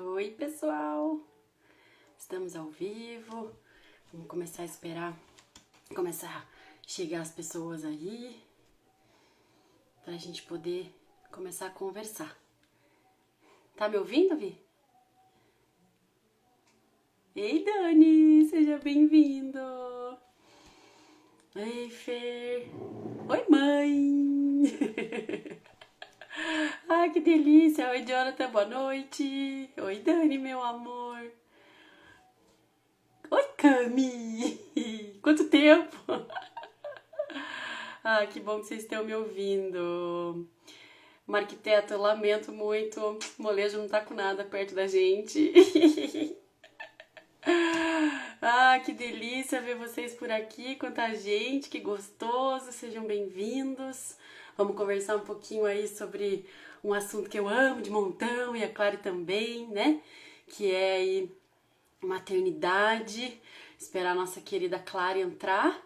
Oi, pessoal! Estamos ao vivo. Vamos começar a esperar começar a chegar as pessoas aí pra gente poder começar a conversar. Tá me ouvindo, Vi? Ei, Dani! Seja bem-vindo! Ei, Fer! Oi, mãe! Ai, que delícia! Oi, Jonathan, boa noite! Oi, Dani, meu amor! Oi, Cami! Quanto tempo! Ah, que bom que vocês estão me ouvindo. Arquiteto, eu lamento muito. O molejo não tá com nada perto da gente. Ah, que delícia ver vocês por aqui. Quanta gente, que gostoso. Sejam bem-vindos. Vamos conversar um pouquinho aí sobre um assunto que eu amo de montão e a Clary também, né? Que é aí maternidade. Esperar a nossa querida Clary entrar.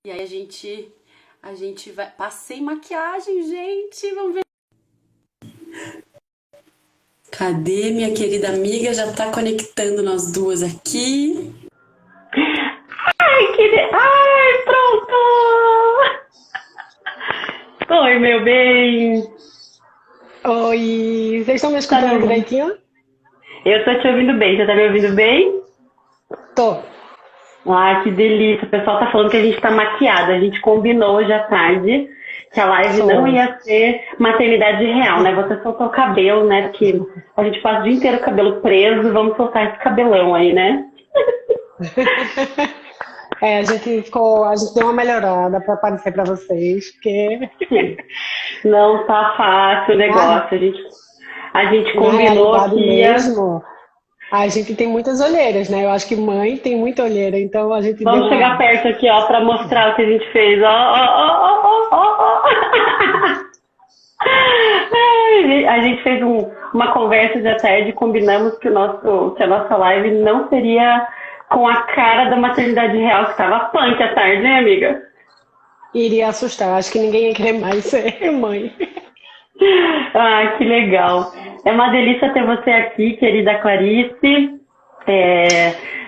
E aí a gente vai... Passei maquiagem, gente. Vamos ver. Cadê minha querida amiga? Já tá conectando nós duas aqui. Ai, pronto! Oi, meu bem! Oi, vocês estão me escutando direitinho? Eu tô te ouvindo bem, você tá me ouvindo bem? Tô. Ah, que delícia! O pessoal tá falando que a gente tá maquiada. A gente combinou hoje à tarde que a live não ia ser maternidade real, né? Você soltou o cabelo, né? Porque a gente passa o dia inteiro o cabelo preso, vamos soltar esse cabelão aí, né? A gente deu uma melhorada para aparecer para vocês, porque Não tá fácil o negócio. A gente na combinou realidade que ia. mesmo, a gente tem muitas olheiras, né? Eu acho que mãe tem muita olheira, então a gente Vamos chegar perto aqui, ó, pra mostrar o que a gente fez. Ó, ó, ó, ó, ó, ó. A gente fez uma conversa de tarde e combinamos que a nossa live não seria com a cara da maternidade real, que tava punk à tarde, né, amiga? iria assustar. Acho que ninguém ia querer mais ser mãe. Ah, que legal. É uma delícia ter você aqui, querida Clarice.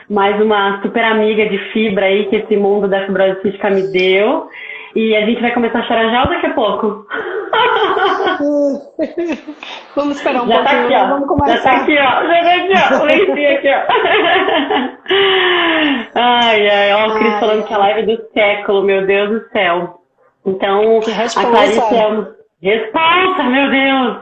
Mais uma super amiga de fibra aí que esse mundo da fibrose cística me deu. E a gente vai começar a chorar já ou daqui a pouco? Vamos esperar um Já tá pouquinho, aqui, ó. vamos começar. Já tá aqui, ó. Já tá aqui, ó. O lencinho aqui, ó. Ai, ai, ó, o Cris falando que a live é do século, meu Deus do céu. Então, Que a Clarice é responsa. uma... Responsa, meu Deus!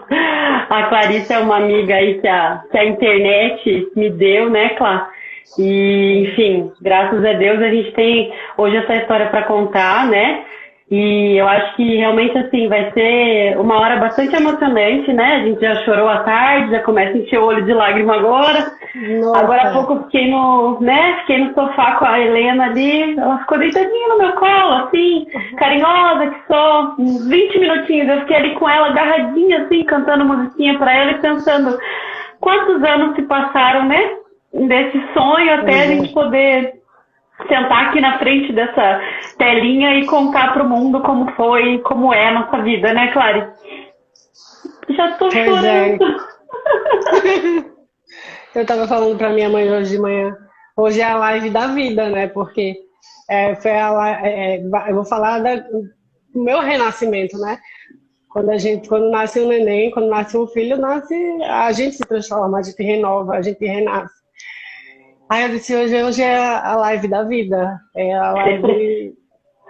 A Clarice é uma amiga aí que a internet me deu, né, Clá? E, enfim, graças a Deus a gente tem hoje essa história para contar, né? E eu acho que realmente, assim, vai ser uma hora bastante emocionante, né? A gente já chorou à tarde, já começa a encher o olho de lágrima agora. Nossa. Agora há pouco eu fiquei no sofá com a Helena ali, ela ficou deitadinha no meu colo, assim, carinhosa que sou, uns 20 minutinhos, eu fiquei ali com ela agarradinha, assim, cantando musiquinha pra ela e pensando quantos anos se passaram, né? Desse sonho até a gente poder sentar aqui na frente dessa telinha e contar pro mundo como foi, como é a nossa vida, né, Clary? Já tô chorando. Eu tava falando pra minha mãe hoje de manhã. Hoje é a live da vida, né? Porque eu vou falar do meu renascimento, né? Quando nasce um neném, quando nasce um filho, a gente se transforma, a gente renova, a gente renasce. Aí eu disse, hoje é a live da vida. É a live.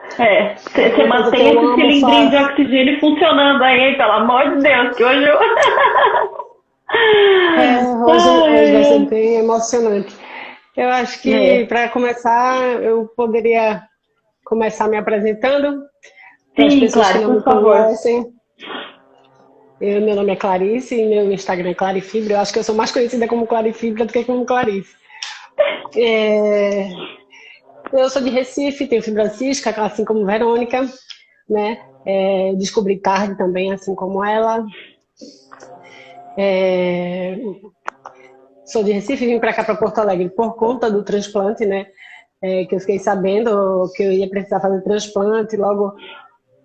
Você mantém esse cilindrinho de oxigênio funcionando aí, pelo amor de Deus, que hoje eu... Hoje vai ser bem emocionante. Eu acho que, para começar, eu poderia começar me apresentando para as Sim, pessoas Clary, que não me por favor. conhecem. Meu nome é Clarice e meu Instagram é Clarifibra. Eu acho que eu sou mais conhecida como Clarifibra do que como Clarice. Eu sou de Recife, tenho fibra cística, assim como Verônica, né? Descobri tarde também, assim como ela. Sou de Recife, vim para cá, para Porto Alegre, por conta do transplante, né? Que eu fiquei sabendo que eu ia precisar fazer transplante logo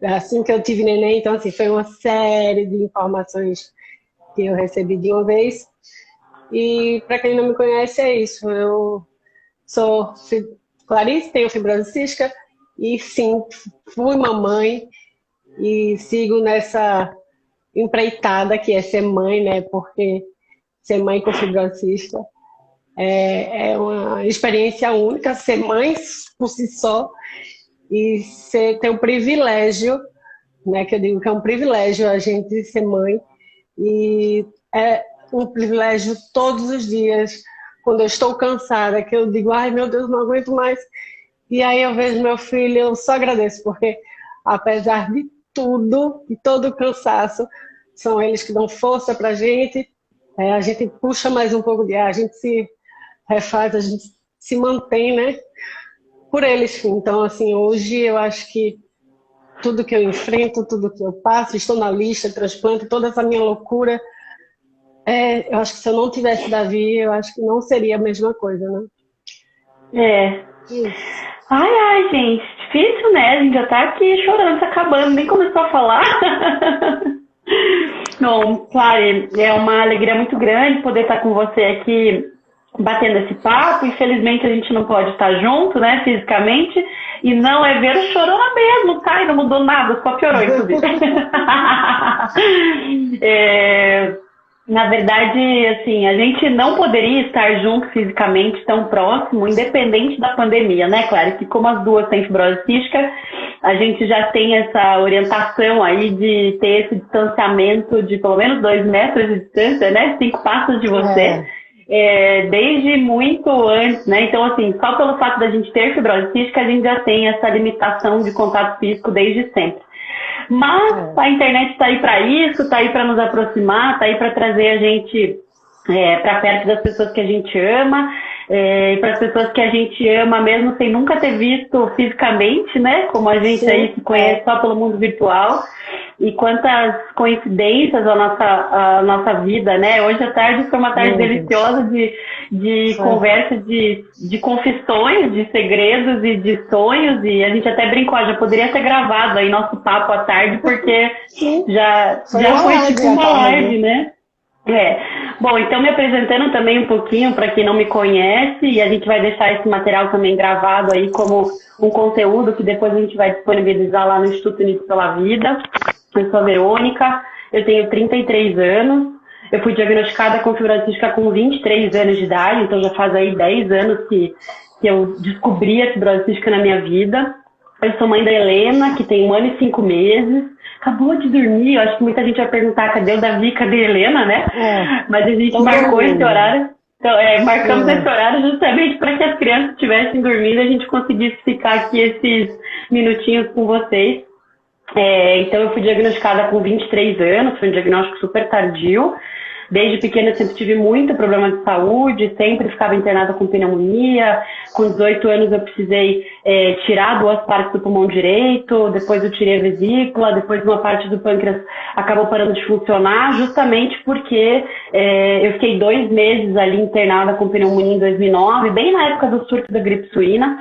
assim que eu tive neném. Então, assim, foi uma série de informações que eu recebi de uma vez. E para quem não me conhece, é isso. Eu sou Clarice, tenho fibrose cística e sim, fui mamãe e sigo nessa empreitada que é ser mãe, né? Porque ser mãe com fibrose cística é uma experiência única, ser mãe por si só e ter o privilégio, né? Que eu digo que é um privilégio a gente ser mãe e é um privilégio todos os dias, quando eu estou cansada, que eu digo, ai meu Deus, não aguento mais. E aí eu vejo meu filho, eu só agradeço, porque apesar de tudo, de todo o cansaço, são eles que dão força pra gente, a gente puxa mais um pouco de ar, a gente se refaz, a gente se mantém, né? Por eles. Então, assim, hoje eu acho que tudo que eu enfrento, tudo que eu passo, estou na lista, transplante, toda essa minha loucura, eu acho que se eu não tivesse Davi, eu acho que não seria a mesma coisa, né? Isso. Ai, gente, difícil, né? A gente já tá aqui chorando, tá acabando, nem começou a falar. Bom, Clary, é uma alegria muito grande poder estar com você aqui batendo esse papo. Infelizmente a gente não pode estar junto, né, fisicamente. E não é ver o chorona mesmo, tá? E não mudou nada, só piorou, inclusive. Na verdade, assim, a gente não poderia estar junto fisicamente tão próximo, independente da pandemia, né, Claro? Que como as duas têm fibrose cística, a gente já tem essa orientação aí de ter esse distanciamento de pelo menos 2 metros de distância, né? 5 passos de você. Desde muito antes, né? Então, assim, só pelo fato da gente ter fibrose cística, a gente já tem essa limitação de contato físico desde sempre. Mas a internet está aí para isso, está aí para nos aproximar, está aí para trazer a gente para perto das pessoas que a gente ama, e para as pessoas que a gente ama mesmo sem nunca ter visto fisicamente, né? Como a gente aí se conhece só pelo mundo virtual. E quantas coincidências a nossa vida, né? Hoje à tarde foi uma tarde deliciosa de conversa, de confissões, de segredos e de sonhos. E a gente até brincou, já poderia ter gravado aí nosso papo à tarde, porque já foi tipo uma live, né? Bom, então me apresentando também um pouquinho para quem não me conhece, e a gente vai deixar esse material também gravado aí como um conteúdo que depois a gente vai disponibilizar lá no Instituto Unidos pela Vida. Eu sou a Verônica, eu tenho 33 anos, eu fui diagnosticada com fibrose cística com 23 anos de idade, então já faz aí 10 anos que eu descobri a fibrose cística na minha vida. Eu sou mãe da Helena, que tem 1 ano e 5 meses. Acabou de dormir, eu acho que muita gente vai perguntar cadê o Davi, cadê a Helena, né? Mas a gente marcou esse horário. Então, marcamos esse horário justamente para que as crianças estivessem dormindo e a gente conseguisse ficar aqui esses minutinhos com vocês. Então eu fui diagnosticada com 23 anos, foi um diagnóstico super tardio. Desde pequena eu sempre tive muito problema de saúde, sempre ficava internada com pneumonia. Com 18 anos eu precisei tirar 2 partes do pulmão direito, depois eu tirei a vesícula, depois uma parte do pâncreas acabou parando de funcionar, justamente porque eu fiquei 2 meses ali internada com pneumonia em 2009, bem na época do surto da gripe suína.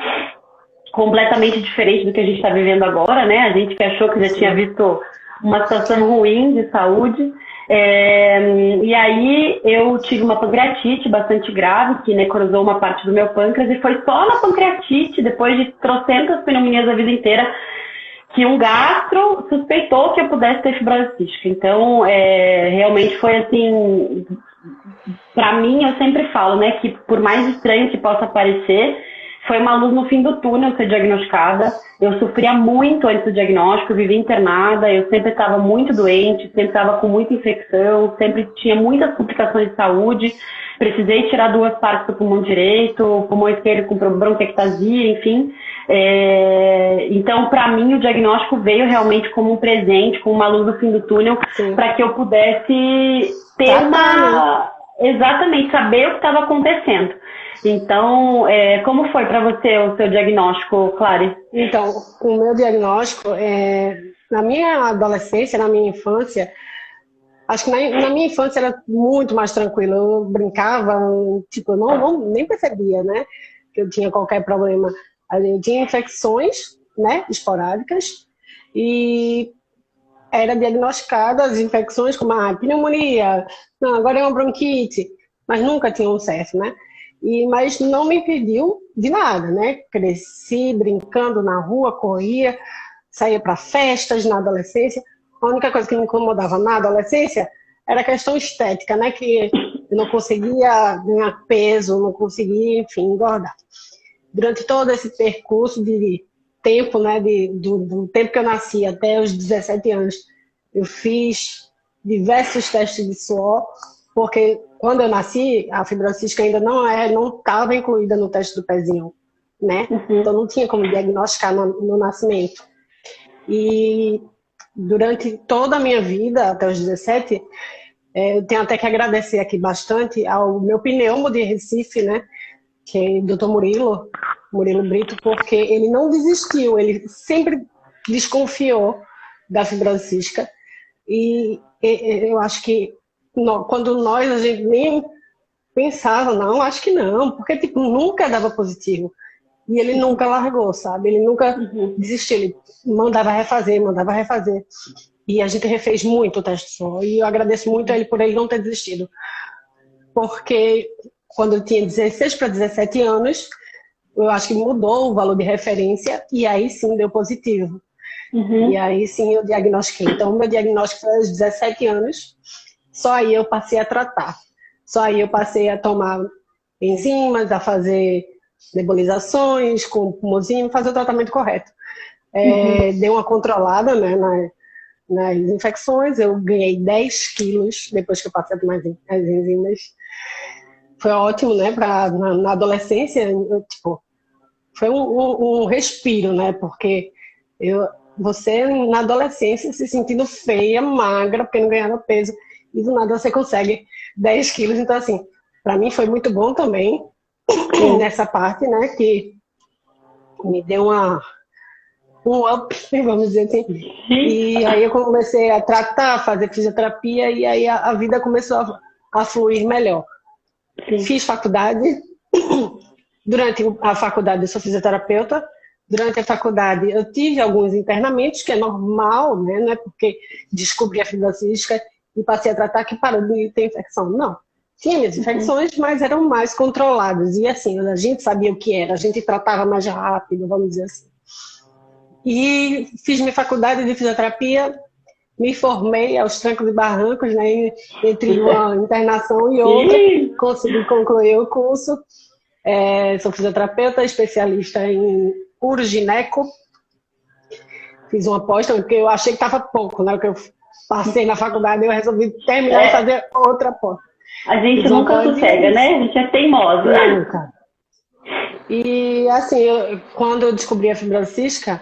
Completamente diferente do que a gente está vivendo agora, né? A gente que achou que já tinha visto uma situação ruim de saúde. E aí eu tive uma pancreatite bastante grave, que necrosou uma parte do meu pâncreas, e foi só na pancreatite, depois de trocentas pneumonias a vida inteira, que um gastro suspeitou que eu pudesse ter fibrose cística. Então, realmente foi assim, para mim, eu sempre falo, né, que por mais estranho que possa parecer, foi uma luz no fim do túnel ser diagnosticada. Eu sofria muito antes do diagnóstico, eu vivia internada, eu sempre estava muito doente, sempre estava com muita infecção, sempre tinha muitas complicações de saúde. Precisei tirar 2 partes do pulmão direito, o pulmão esquerdo com bronquiectasia, enfim. Então, para mim, o diagnóstico veio realmente como um presente, como uma luz no fim do túnel, para que eu pudesse ter exatamente, saber o que estava acontecendo. Então, como foi para você o seu diagnóstico, Clary? Então, o meu diagnóstico, na minha adolescência, na minha infância, acho que na minha infância era muito mais tranquilo. Eu brincava, tipo, eu nem percebia, né, que eu tinha qualquer problema. Eu tinha infecções, né, esporádicas, e era diagnosticada as infecções como a pneumonia, não, agora é uma bronquite. mas nunca tinham certo, né? Mas não me impediu de nada, né? Cresci brincando na rua, corria, saía para festas na adolescência. A única coisa que me incomodava na adolescência era a questão estética, né? Que eu não conseguia ganhar peso, não conseguia, enfim, engordar. Durante todo esse percurso de tempo, né? Do tempo que eu nasci até os 17 anos, eu fiz diversos testes de suor, porque quando eu nasci, a fibrose cística ainda não estava incluída no teste do pezinho, né? Então não tinha como diagnosticar no nascimento. E durante toda a minha vida, até os 17, eu tenho até que agradecer aqui bastante ao meu pneumo de Recife, né? Que é o Dr. Murilo Brito, porque ele não desistiu, ele sempre desconfiou da fibrose cística. E eu acho que quando a gente nem pensava, não, acho que não, porque tipo, nunca dava positivo. E ele nunca largou, sabe? Ele nunca desistiu, ele mandava refazer. E a gente refez muito o teste de suor. E eu agradeço muito a ele por ele não ter desistido. Porque quando eu tinha 16 para 17 anos, eu acho que mudou o valor de referência e aí sim deu positivo. E aí sim eu diagnostiquei. Então, o meu diagnóstico foi aos 17 anos, só aí eu passei a tratar. Só aí eu passei a tomar enzimas, a fazer nebulizações com pulmozima, fazer o tratamento correto. Dei uma controlada, né, nas infecções, eu ganhei 10 quilos depois que eu passei a tomar as enzimas. Foi ótimo, né, na adolescência, foi um respiro, né, porque você na adolescência se sentindo feia, magra, porque não ganhava peso, e do nada você consegue 10 quilos, então assim, para mim foi muito bom também, nessa parte, né, que me deu um up, vamos dizer assim. E aí eu comecei a tratar, fazer fisioterapia, e aí a vida começou a fluir melhor. Fiz faculdade, durante a faculdade eu sou fisioterapeuta, durante a faculdade eu tive alguns internamentos, que é normal, né, não é porque descobri a fibrose cística e passei a tratar que parou de ter infecção, não. Tinha minhas infecções, mas eram mais controladas. E assim, a gente sabia o que era, a gente tratava mais rápido, vamos dizer assim. E fiz minha faculdade de fisioterapia, me formei aos trancos e barrancos, né, entre uma internação e outra, consegui concluir o curso. Sou fisioterapeuta, especialista em urogineco. Fiz uma pós, porque eu achei que estava pouco, né, o que eu passei na faculdade, eu resolvi terminar e fazer outra pós. A gente nunca sossega, né? A gente é teimosa. Nunca. E assim, quando eu descobri a fibrose cística,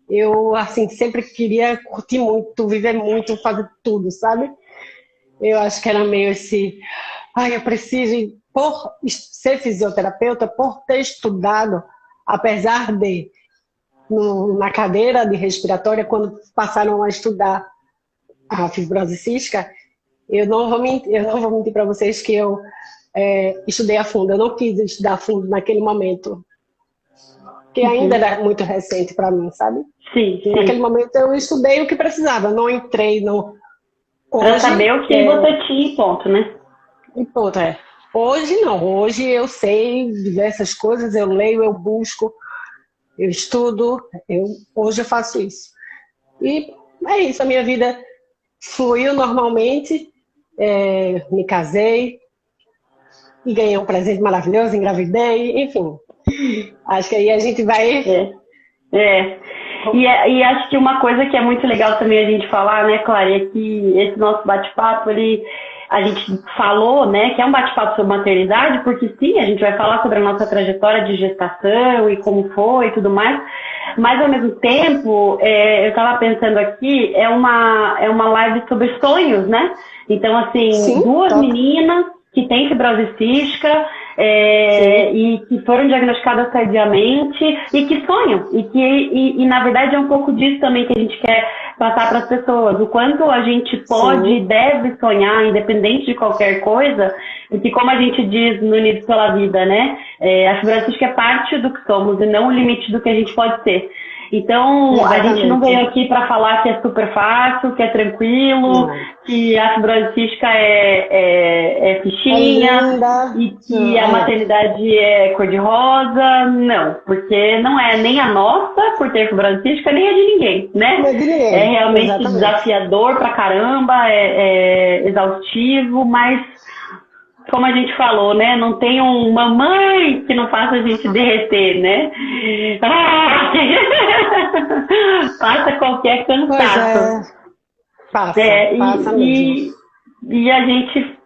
eu assim, sempre queria curtir muito, viver muito, fazer tudo, sabe? Eu acho que era meio esse... eu preciso, por ser fisioterapeuta, por ter estudado, apesar de, na cadeira de respiratória, quando passaram a estudar a fibrose cística, eu não vou mentir para vocês que eu estudei a fundo. Eu não quis estudar a fundo naquele momento, que ainda era muito recente para mim, sabe? Sim. Naquele momento eu estudei o que precisava, não entrei para saber o que você tinha e ponto, né? E ponto, Hoje não, hoje eu sei diversas coisas, eu leio, eu busco, eu estudo, hoje eu faço isso. E é isso, a minha vida fluiu normalmente, me casei e ganhei um presente maravilhoso, engravidei, enfim. Acho que aí a gente vai... E acho que uma coisa que é muito legal também a gente falar, né, Clara, é que esse nosso bate-papo, a gente falou, né, que é um bate-papo sobre maternidade, porque sim, a gente vai falar sobre a nossa trajetória de gestação e como foi e tudo mais, mas ao mesmo tempo, eu estava pensando aqui, é uma live sobre sonhos, né? Então, assim, sim, duas meninas que têm fibrose cística, e que foram diagnosticadas tardiamente e que sonham, e na verdade é um pouco disso também que a gente quer passar para as pessoas, o quanto a gente pode e deve sonhar, independente de qualquer coisa, porque como a gente diz no Unidos pela Vida, né, a fibrose cística é parte do que somos e não o limite do que a gente pode ser. Então, a gente não Exatamente. veio aqui para falar que é super fácil, que é tranquilo, Não. que a fibrose cística é É fichinha linda. e que a Não, maternidade é cor-de-rosa. Não, porque não é nem a nossa por ter fibrose cística, nem a de ninguém, não né? é de É ninguém. realmente Exatamente. desafiador pra caramba, é exaustivo, mas como a gente falou, né? Não tem uma mãe que não faça a gente derreter, né? Ah! Passa qualquer Pois cansaço. é, passa, É, passa mesmo. e a gente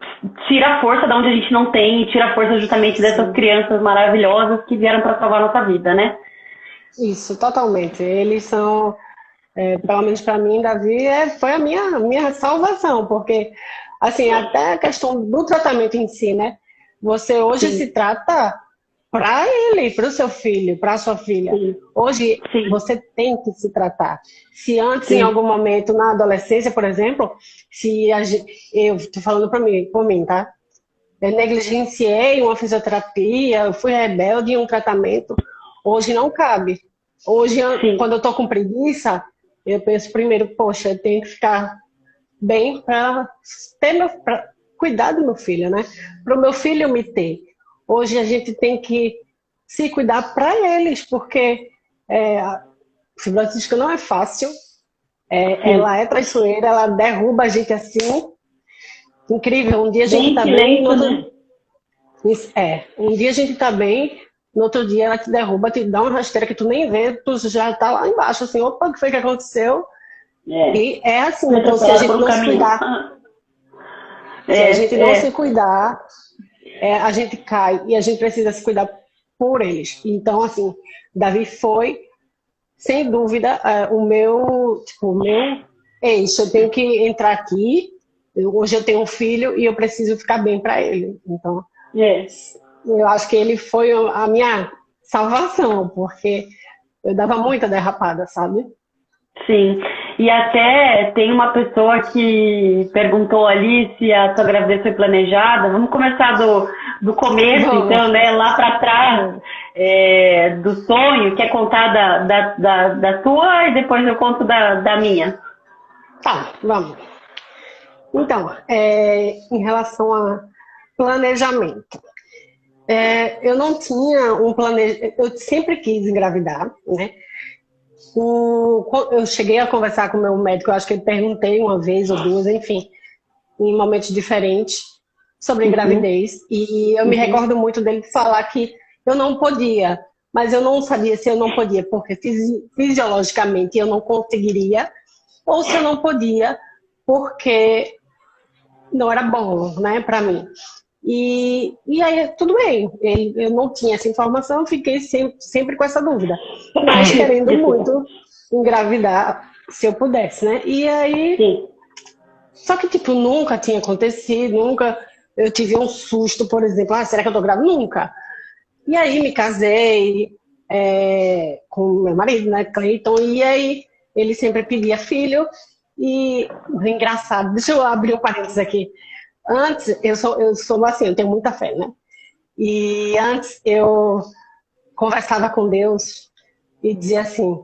tira a força de onde a gente não tem, e tira a força justamente dessas Sim. crianças maravilhosas que vieram para salvar a nossa vida, né? Isso, totalmente. Eles são, pelo menos para mim, Davi, foi a minha salvação, porque, assim, até a questão do tratamento em si, né? Você hoje Sim, se trata para ele, para o seu filho, para a sua filha. sim, Hoje sim, você tem que se tratar. Se antes, em sim, algum momento, na adolescência, por exemplo, se eu estou falando por mim, tá? Eu negligenciei uma fisioterapia, eu fui rebelde em um tratamento. Hoje não cabe. Hoje, sim. quando eu estou com preguiça, eu penso primeiro, poxa, eu tenho que ficar bem para cuidar do meu filho, né? Para o meu filho me ter. Hoje a gente tem que se cuidar para eles, porque a fibrose cística não é fácil, Sim. ela é traiçoeira, ela derruba a gente assim. Incrível, um dia a gente Bem tá bem, no silêncio, outro né? um dia a gente tá bem, no outro dia ela te derruba, te dá uma rasteira que tu nem vê, tu já tá lá embaixo, assim, opa, o que foi que aconteceu? É. E é assim, Foi então se a atropelado por gente um não se caminhão. cuidar, se a gente É, não se é. cuidar, a gente cai e a gente precisa se cuidar por eles. Então, assim, Davi foi, sem dúvida, o meu eixo. Eu tenho que entrar aqui, hoje eu tenho um filho e eu preciso ficar bem para ele. Então, É. eu acho que ele foi a minha salvação, porque eu dava muita derrapada, sabe? Sim, e até tem uma pessoa que perguntou ali se a sua gravidez foi planejada. Vamos começar do começo, então, Vamos, né? Lá para trás, vamos. do sonho. Quer contar da tua e depois eu conto da minha? Tá, vamos. Então, em relação a planejamento, eu não tinha um planejamento, eu sempre quis engravidar, né? Eu cheguei a conversar com o meu médico, eu acho que eu perguntei uma vez ou duas, enfim, em momentos diferentes, sobre Uhum, gravidez. E eu me uhum, recordo muito dele falar que eu não podia, mas eu não sabia se eu não podia, porque fisiologicamente eu não conseguiria, ou se eu não podia, porque não era bom, né, para mim. E aí, tudo bem, eu não tinha essa informação, fiquei sempre com essa dúvida, mas querendo desculpa. muito engravidar, se eu pudesse, né? E aí, Sim, só que, tipo, nunca tinha acontecido, nunca eu tive um susto, por exemplo, será que eu tô grávida? Nunca. E aí me casei com meu marido, né, Cleiton, e aí ele sempre pedia filho, e engraçado, deixa eu abrir um parênteses aqui. Antes, eu sou assim, eu tenho muita fé, né? E antes eu conversava com Deus e dizia assim: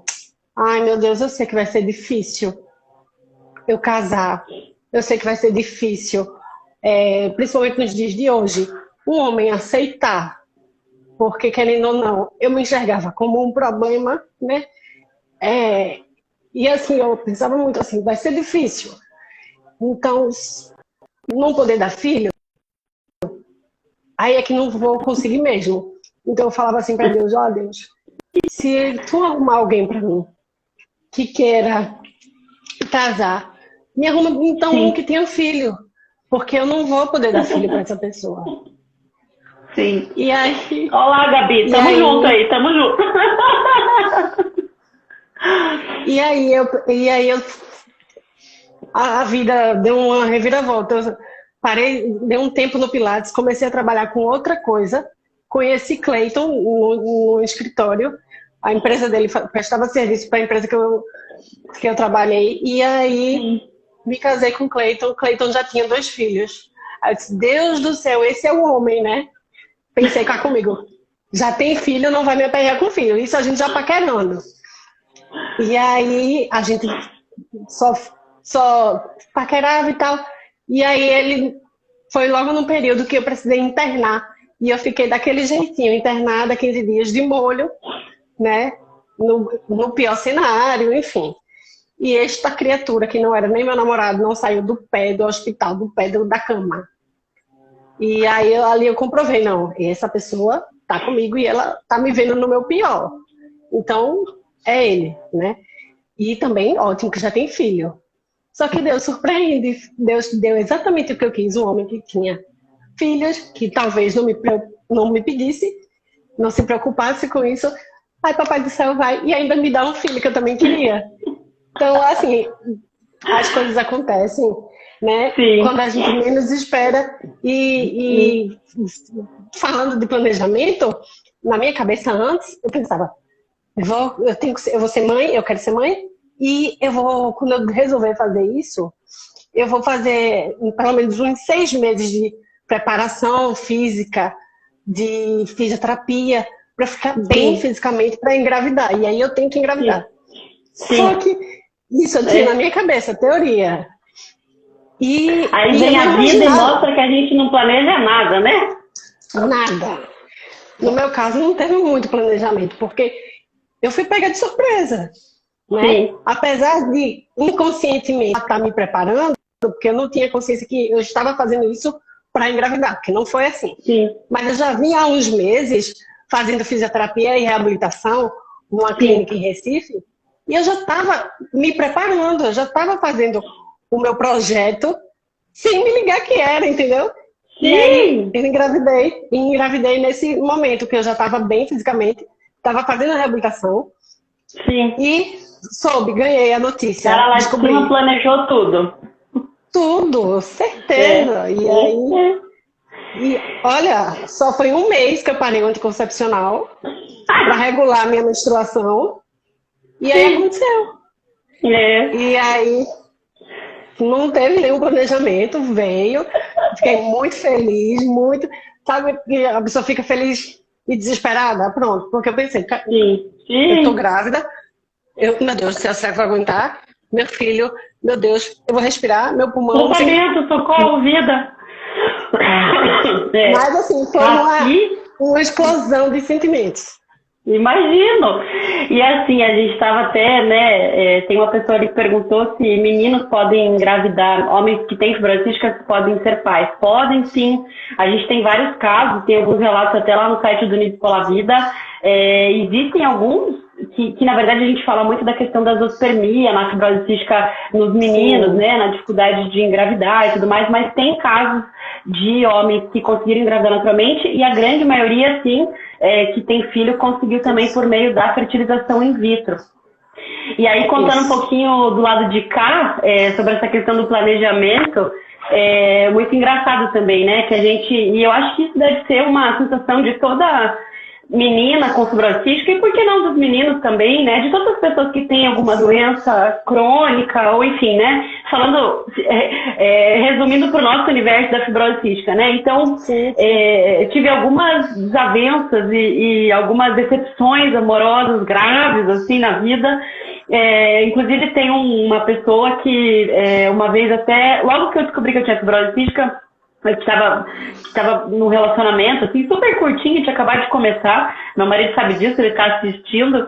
ai meu Deus, eu sei que vai ser difícil eu casar, eu sei que vai ser difícil, principalmente nos dias de hoje, um homem aceitar, porque querendo ou não, eu me enxergava como um problema, né? É, e assim, eu pensava muito assim: vai ser difícil. Então, não poder dar filho, aí é que não vou conseguir mesmo. Então eu falava assim para Deus: ó Deus, se tu arrumar alguém para mim que queira casar, me arruma então um que sim, tenha filho, porque eu não vou poder dar filho para essa pessoa. sim. E aí, Olá, Gabi, e tamo junto aí, aí, tamo junto. e aí a vida deu uma reviravolta. Eu parei, dei um tempo no Pilates, comecei a trabalhar com outra coisa, conheci Clayton no escritório, a empresa dele prestava serviço para a empresa que eu trabalhei, e aí Sim. me casei com Clayton. Clayton já tinha 2 filhos. Aí eu disse: Deus do céu, esse é o homem, né? Pensei cá comigo: já tem filho, não vai me aperrear com filho. Isso a gente já paquerando. E aí a gente só paquerava e tal. E aí ele foi logo num período que eu precisei internar. E eu fiquei daquele jeitinho, internada 15 dias de molho, né? No pior cenário, enfim. E esta criatura, que não era nem meu namorado, não saiu do pé do hospital, do pé da cama. E aí ali eu comprovei, não, essa pessoa tá comigo e ela tá me vendo no meu pior. Então, é ele, né? E também, ótimo, que já tem filho. Só que Deus surpreende. Deus deu exatamente o que eu quis, um homem que tinha filhos, que talvez não me pedisse, não se preocupasse com isso. Aí papai do céu vai e ainda me dá um filho que eu também queria. Então, assim, as coisas acontecem, né? Sim. Quando a gente menos espera. E falando de planejamento, na minha cabeça antes, eu pensava, eu vou ser mãe, eu quero ser mãe, e quando eu resolver fazer isso, eu vou fazer pelo menos uns 6 meses de preparação física, de fisioterapia, para ficar bem fisicamente, para engravidar. E aí eu tenho que engravidar. Sim. Só que isso eu tinha na minha cabeça, teoria. Aí vem a vida e mostra que a gente não planeja nada, né? Nada. No meu caso, não teve muito planejamento, porque eu fui pega de surpresa. Né? Sim. Apesar de inconscientemente estar me preparando, porque eu não tinha consciência que eu estava fazendo isso para engravidar, porque não foi assim. Sim. Mas eu já vinha há uns meses fazendo fisioterapia e reabilitação numa clínica em Recife, e eu já estava me preparando, eu já estava fazendo o meu projeto sem me ligar que era, entendeu? Sim. E aí eu engravidei nesse momento que eu já estava bem fisicamente, estava fazendo a reabilitação. Sim. E ganhei a notícia. Cara lá de cima planejou tudo. Tudo, certeza. E aí, olha, só foi um mês que eu parei o anticoncepcional para regular a minha menstruação. E aí aconteceu. E aí não teve nenhum planejamento, veio. Fiquei muito feliz, muito. Sabe que a pessoa fica feliz e desesperada? Pronto, porque eu pensei, eu tô grávida. Meu Deus do céu, será que vai aguentar? Meu filho, meu Deus, eu vou respirar, meu pulmão. Tratamento, socorro, vida. Mas assim, foi uma explosão de sentimentos. Imagino. E assim, a gente estava até, né, tem uma pessoa ali que perguntou se meninos podem engravidar, homens que têm fibrose cística podem ser pais. Podem sim, a gente tem vários casos, tem alguns relatos até lá no site do Unidos pela Vida. Existem alguns que na verdade a gente fala muito da questão da zoospermia na fibrose cística nos meninos, né, na dificuldade de engravidar e tudo mais, mas tem casos de homens que conseguiram engravidar naturalmente e a grande maioria, sim, que tem filho, conseguiu também por meio da fertilização in vitro. E aí, contando um pouquinho do lado de cá, sobre essa questão do planejamento, é muito engraçado também, né, que a gente, e eu acho que isso deve ser uma sensação de toda menina com fibrose cística, e por que não dos meninos também, né? De todas as pessoas que têm alguma doença crônica, ou enfim, né? Falando, resumindo para o nosso universo da fibrose cística, né? Então, tive algumas desavenças e algumas decepções amorosas graves, assim, na vida. Inclusive, tem uma pessoa que, uma vez até, logo que eu descobri que eu tinha fibrose cística, eu estava num relacionamento, assim, super curtinho, tinha acabado de começar. Meu marido sabe disso, ele está assistindo,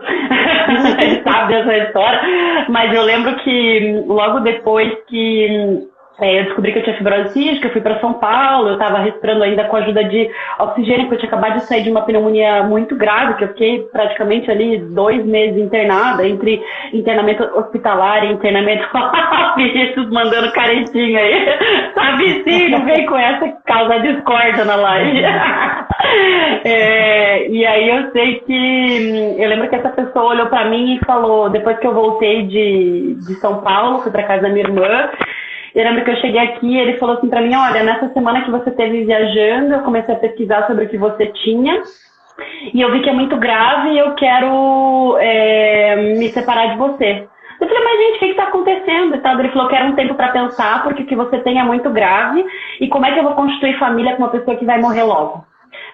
ele sabe dessa história. Mas eu lembro que logo depois que eu descobri que eu tinha fibrose cística, eu fui para São Paulo, eu estava respirando ainda com a ajuda de oxigênio, porque eu tinha acabado de sair de uma pneumonia muito grave, que eu fiquei praticamente ali 2 meses internada, entre internamento hospitalar e internamento bichos mandando caretinha aí. Sabe sim, não vem com essa causa discórdia na live. E aí eu sei que, eu lembro que essa pessoa olhou para mim e falou, depois que eu voltei de São Paulo, fui para casa da minha irmã, eu lembro que eu cheguei aqui e ele falou assim pra mim, olha, nessa semana que você esteve viajando, eu comecei a pesquisar sobre o que você tinha e eu vi que é muito grave e eu quero me separar de você. Eu falei, mas gente, o que está acontecendo? Ele falou que era um tempo para pensar, porque o que você tem é muito grave e como é que eu vou constituir família com uma pessoa que vai morrer logo?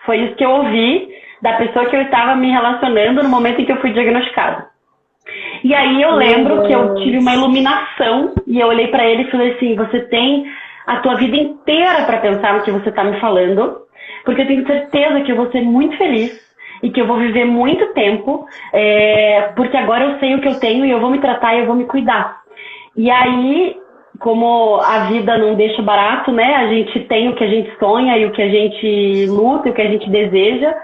Foi isso que eu ouvi da pessoa que eu estava me relacionando no momento em que eu fui diagnosticada. E aí eu lembro que eu tive uma iluminação e eu olhei pra ele e falei assim, você tem a tua vida inteira pra pensar no que você tá me falando, porque eu tenho certeza que eu vou ser muito feliz e que eu vou viver muito tempo, porque agora eu sei o que eu tenho e eu vou me tratar e eu vou me cuidar. E aí, como a vida não deixa barato, né? A gente tem o que a gente sonha e o que a gente luta e o que a gente deseja.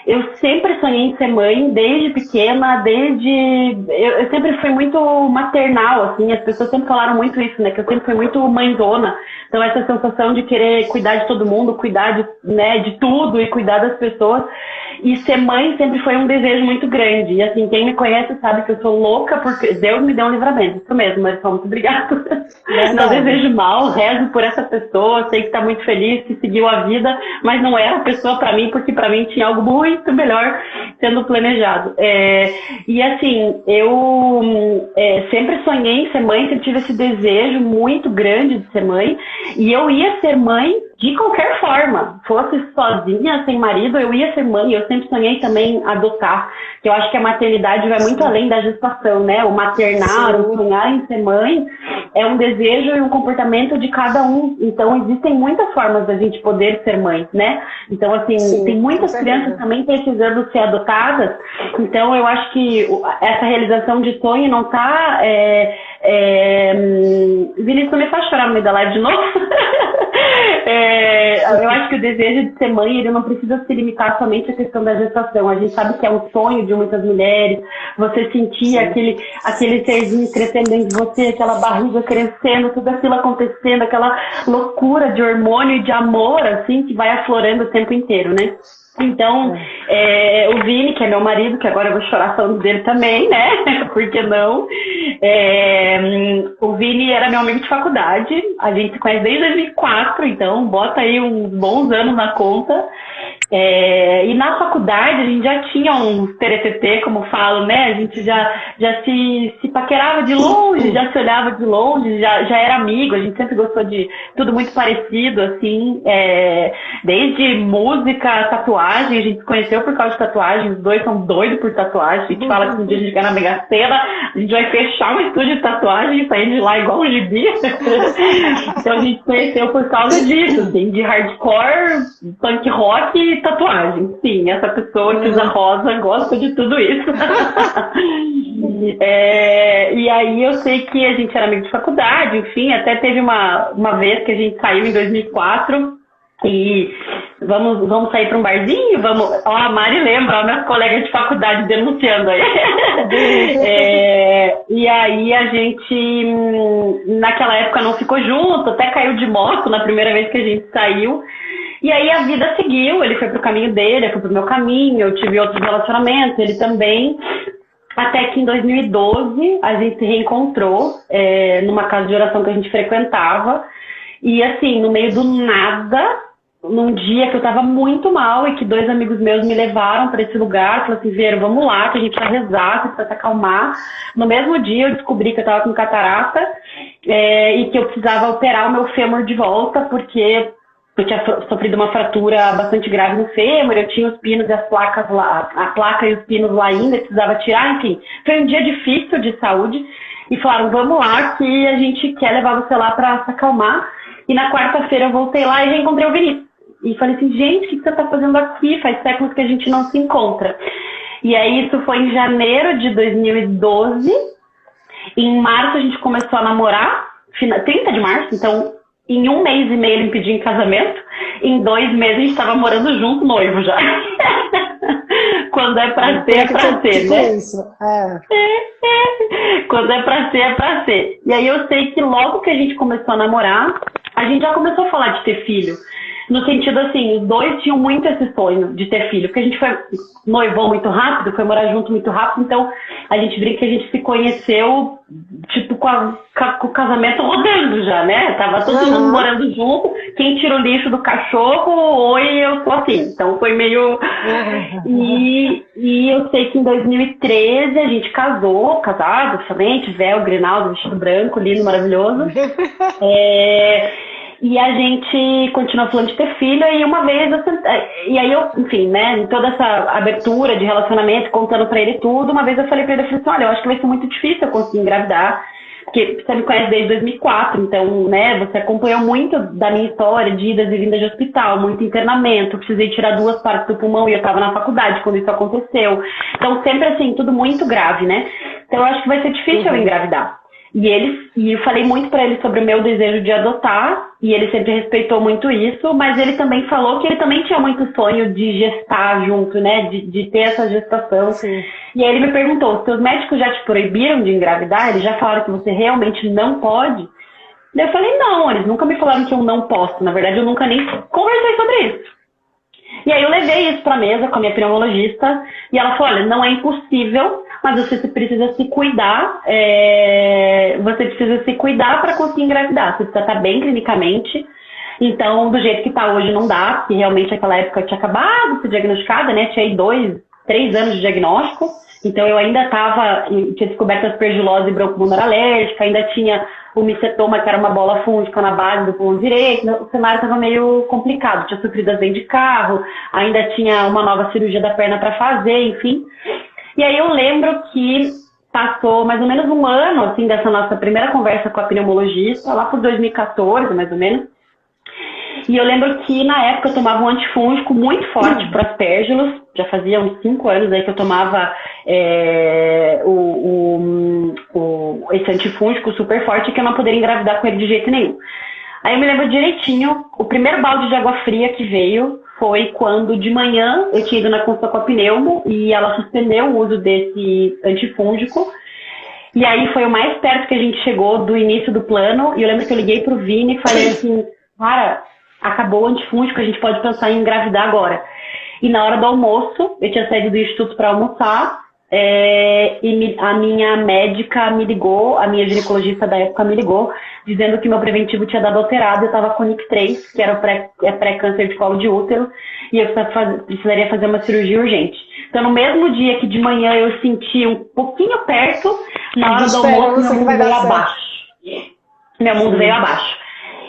Eu sempre sonhei em ser mãe, desde pequena, eu sempre fui muito maternal, assim, as pessoas sempre falaram muito isso, né, que eu sempre fui muito mãezona, então essa sensação de querer cuidar de todo mundo, cuidar de tudo e cuidar das pessoas, e ser mãe sempre foi um desejo muito grande, e assim, quem me conhece sabe que eu sou louca, porque Deus me deu um livramento, isso mesmo, mas muito obrigada, não desejo mal, rezo por essa pessoa, sei que tá muito feliz, que seguiu a vida, mas não era a pessoa pra mim, porque pra mim tinha algo muito melhor sendo planejado. E assim, eu sempre sonhei em ser mãe, sempre tive esse desejo muito grande de ser mãe, e eu ia ser mãe de qualquer forma, fosse sozinha, sem marido, eu ia ser mãe. Eu sempre sonhei também adotar, que eu acho que a maternidade vai muito além da gestação, né? O maternar, o sonhar em ser mãe é um desejo e um comportamento de cada um. Então, existem muitas formas da gente poder ser mãe, né? Então, assim, tem muitas crianças também precisando ser adotadas. Então, eu acho que essa realização de sonho não tá... Vinícius, me faz chorar no meio da live de novo. Eu acho que o desejo de ser mãe, ele não precisa se limitar somente à questão da gestação. A gente sabe que é um sonho de muitas mulheres, você sentir aquele serzinho crescendo dentro de você, aquela barriga crescendo, tudo aquilo acontecendo, aquela loucura de hormônio e de amor, assim, que vai aflorando o tempo inteiro, né? Então, o Vini, que é meu marido, que agora eu vou chorar falando dele também, né? Por que não? O Vini era meu amigo de faculdade, a gente se conhece desde 2004, então bota aí uns bons anos na conta. E na faculdade a gente já tinha uns TTT, como falo, né? A gente já se paquerava de longe, já se olhava de longe, já era amigo, a gente sempre gostou de tudo muito parecido, assim, desde música, tatuagem, a gente se conheceu por causa de tatuagem, os dois são doidos por tatuagem, a gente fala que um dia a gente ganha na Mega Sena, a gente vai fechar um estúdio de tatuagem e sair de lá igual um gibi. Então a gente se conheceu por causa disso, assim, de hardcore, punk rock e tatuagem. Sim, essa pessoa que usa rosa gosta de tudo isso. E aí eu sei que a gente era amigo de faculdade, enfim, até teve uma vez que a gente saiu em 2004 e vamos sair para um barzinho? A Mari lembra, minhas colegas de faculdade denunciando aí. E aí a gente, naquela época, não ficou junto, até caiu de moto na primeira vez que a gente saiu. E aí a vida seguiu, ele foi pro caminho dele, eu fui pro meu caminho, eu tive outros relacionamentos, ele também. Até que em 2012 a gente se reencontrou numa casa de oração que a gente frequentava. E assim, no meio do nada, num dia que eu tava muito mal e que 2 amigos meus me levaram para esse lugar, falaram assim, Vero, vamos lá, que a gente vai rezar, que precisa se acalmar. No mesmo dia eu descobri que eu tava com catarata e que eu precisava operar o meu fêmur de volta, porque eu tinha sofrido uma fratura bastante grave no fêmur, eu tinha os pinos e as placas lá, a placa e os pinos lá ainda, precisava tirar, enfim. Foi um dia difícil de saúde e falaram, vamos lá que a gente quer levar você lá para se acalmar. E na quarta-feira eu voltei lá e já encontrei o Vinícius. E falei assim, gente, o que você tá fazendo aqui? Faz séculos que a gente não se encontra. E aí isso foi em janeiro de 2012. Em março a gente começou a namorar, 30 de março, então... Em 1 mês e meio ele me pediu em casamento. Em 2 meses a gente estava morando junto, noivo já. Quando é pra ser, é pra ser, né? Isso. Quando é pra ser, é pra ser. E aí eu sei que logo que a gente começou a namorar, a gente já começou a falar de ter filho. No sentido assim, os dois tinham muito esse sonho de ter filho. Porque a gente foi noivou muito rápido, foi morar junto muito rápido. Então a gente brinca que a gente se conheceu tipo com o casamento rodando já, né? Tava todo mundo morando junto. Quem tira o lixo do cachorro, oi, eu tô assim. Então foi meio... E eu sei que em 2013 a gente casado, somente, véu, grinaldo, vestido branco, lindo, maravilhoso. E a gente continuou falando de ter filho, e uma vez, e aí eu, enfim, né, em toda essa abertura de relacionamento, contando pra ele tudo, uma vez eu falei pra ele, eu falei assim, olha, eu acho que vai ser muito difícil eu conseguir engravidar, porque você me conhece desde 2004, então, né, você acompanhou muito da minha história de idas e vindas de hospital, muito internamento, precisei tirar 2 partes do pulmão e eu tava na faculdade quando isso aconteceu. Então, sempre assim, tudo muito grave, né? Então, eu acho que vai ser difícil eu engravidar. E eu falei muito pra ele sobre o meu desejo de adotar, e ele sempre respeitou muito isso, mas ele também falou que ele também tinha muito sonho de gestar junto, né, de ter essa gestação. Sim. E aí ele me perguntou, os seus médicos já te proibiram de engravidar? Eles já falaram que você realmente não pode? Daí eu falei, não, eles nunca me falaram que eu não posso, na verdade eu nunca nem conversei sobre isso. E aí eu levei isso pra mesa com a minha pneumologista, e ela falou, olha, não é impossível, mas você precisa se cuidar, para conseguir engravidar, você precisa estar bem clinicamente, então do jeito que está hoje não dá, porque realmente naquela época eu tinha acabado de ser diagnosticada, né, tinha aí 2, 3 anos de diagnóstico, então eu ainda tinha descoberto aspergilose e broncopulmonar alérgica, ainda tinha o micetoma, que era uma bola fúngica na base do pulmão direito, o cenário estava meio complicado, tinha sofrido acidente de carro, ainda tinha uma nova cirurgia da perna para fazer, enfim. E aí eu lembro que passou mais ou menos um ano, assim, dessa nossa primeira conversa com a pneumologista, lá por 2014, mais ou menos. E eu lembro que na época eu tomava um antifúngico muito forte para aspergilos, já fazia uns 5 anos aí que eu tomava esse antifúngico super forte, que eu não poderia engravidar com ele de jeito nenhum. Aí eu me lembro direitinho, o primeiro balde de água fria que veio foi quando de manhã eu tinha ido na consulta com a pneumo e ela suspendeu o uso desse antifúngico. E aí foi o mais perto que a gente chegou do início do plano. E eu lembro que eu liguei pro Vini e falei assim, cara, acabou o antifúngico, a gente pode pensar em engravidar agora. E na hora do almoço, eu tinha saído do instituto para almoçar, e a minha médica me ligou, a minha ginecologista da época me ligou, dizendo que meu preventivo tinha dado alterado, eu estava com NIC3, que era o pré-câncer de colo de útero, e eu precisaria fazer uma cirurgia urgente. Então, no mesmo dia que de manhã eu senti um pouquinho perto, na hora do almoço, meu mundo veio abaixo. Meu mundo veio abaixo.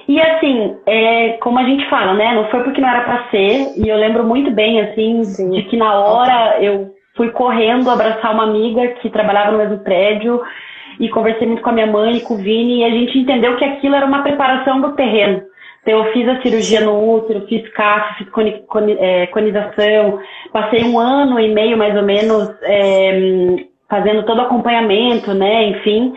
E assim, como a gente fala, né, não foi porque não era pra ser, e eu lembro muito bem, assim, sim, de que na hora eu fui correndo abraçar uma amiga que trabalhava no mesmo prédio, e conversei muito com a minha mãe e com o Vini, e a gente entendeu que aquilo era uma preparação do terreno. Então eu fiz a cirurgia no útero, fiz CAF, fiz conização, passei 1 ano e meio mais ou menos fazendo todo o acompanhamento, né, enfim.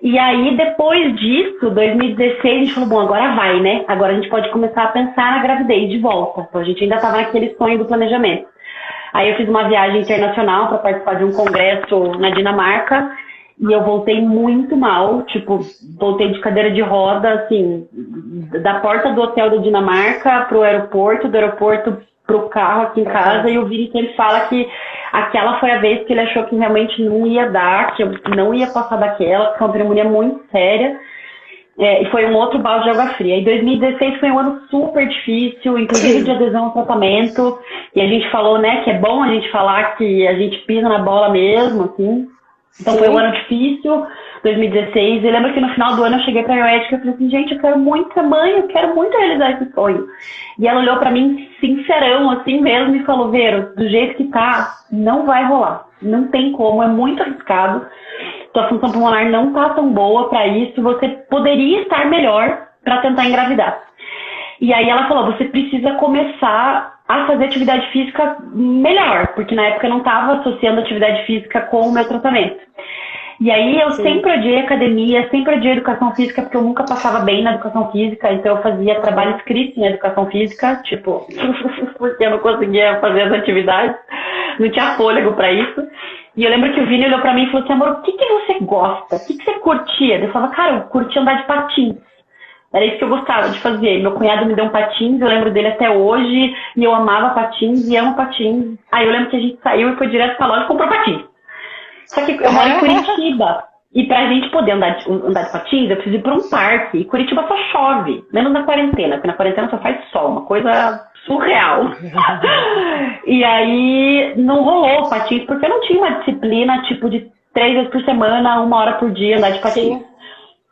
E aí, depois disso, 2016, a gente falou, bom, agora vai, né? Agora a gente pode começar a pensar na gravidez de volta. Então a gente ainda estava naquele sonho do planejamento. Aí eu fiz uma viagem internacional para participar de um congresso na Dinamarca e eu voltei muito mal, tipo, voltei de cadeira de roda, assim, da porta do hotel da Dinamarca pro aeroporto, do aeroporto pro carro aqui em casa, e o Vini sempre fala que aquela foi a vez que ele achou que realmente não ia dar, que eu não ia passar daquela, porque é uma pneumonia muito séria, e foi um outro balde de água fria. E 2016 foi um ano super difícil, inclusive de adesão ao tratamento, e a gente falou, né, que é bom a gente falar que a gente pisa na bola mesmo, assim. Então foi um ano difícil, 2016, e lembro que no final do ano eu cheguei pra minha médica e falei assim, gente, eu quero muito ser mãe, eu quero muito realizar esse sonho. E ela olhou pra mim sincerão, assim mesmo, e falou, Vero, do jeito que tá, não vai rolar, não tem como, é muito arriscado, tua função pulmonar não tá tão boa pra isso, você poderia estar melhor pra tentar engravidar. E aí ela falou, você precisa começar a fazer atividade física melhor, porque na época eu não estava associando atividade física com o meu tratamento. E aí eu sempre odiei academia, sempre odiei educação física, porque eu nunca passava bem na educação física, então eu fazia trabalho escrito em educação física, tipo, porque eu não conseguia fazer as atividades, não tinha fôlego para isso. E eu lembro que o Vini olhou para mim e falou assim, amor, o que você gosta? O que você curtia? Eu falava, cara, eu curtia andar de patins. Era isso que eu gostava de fazer. Meu cunhado me deu um patins, eu lembro dele até hoje, e eu amava patins e amo patins. Aí eu lembro que a gente saiu e foi direto pra loja e comprou patins. Só que eu moro em Curitiba, e pra gente poder andar de patins, eu preciso ir pra um parque, e Curitiba só chove, menos na quarentena, porque na quarentena só faz sol, uma coisa surreal. E aí não rolou patins, porque eu não tinha uma disciplina tipo de 3 vezes por semana, 1 hora por dia andar de patins.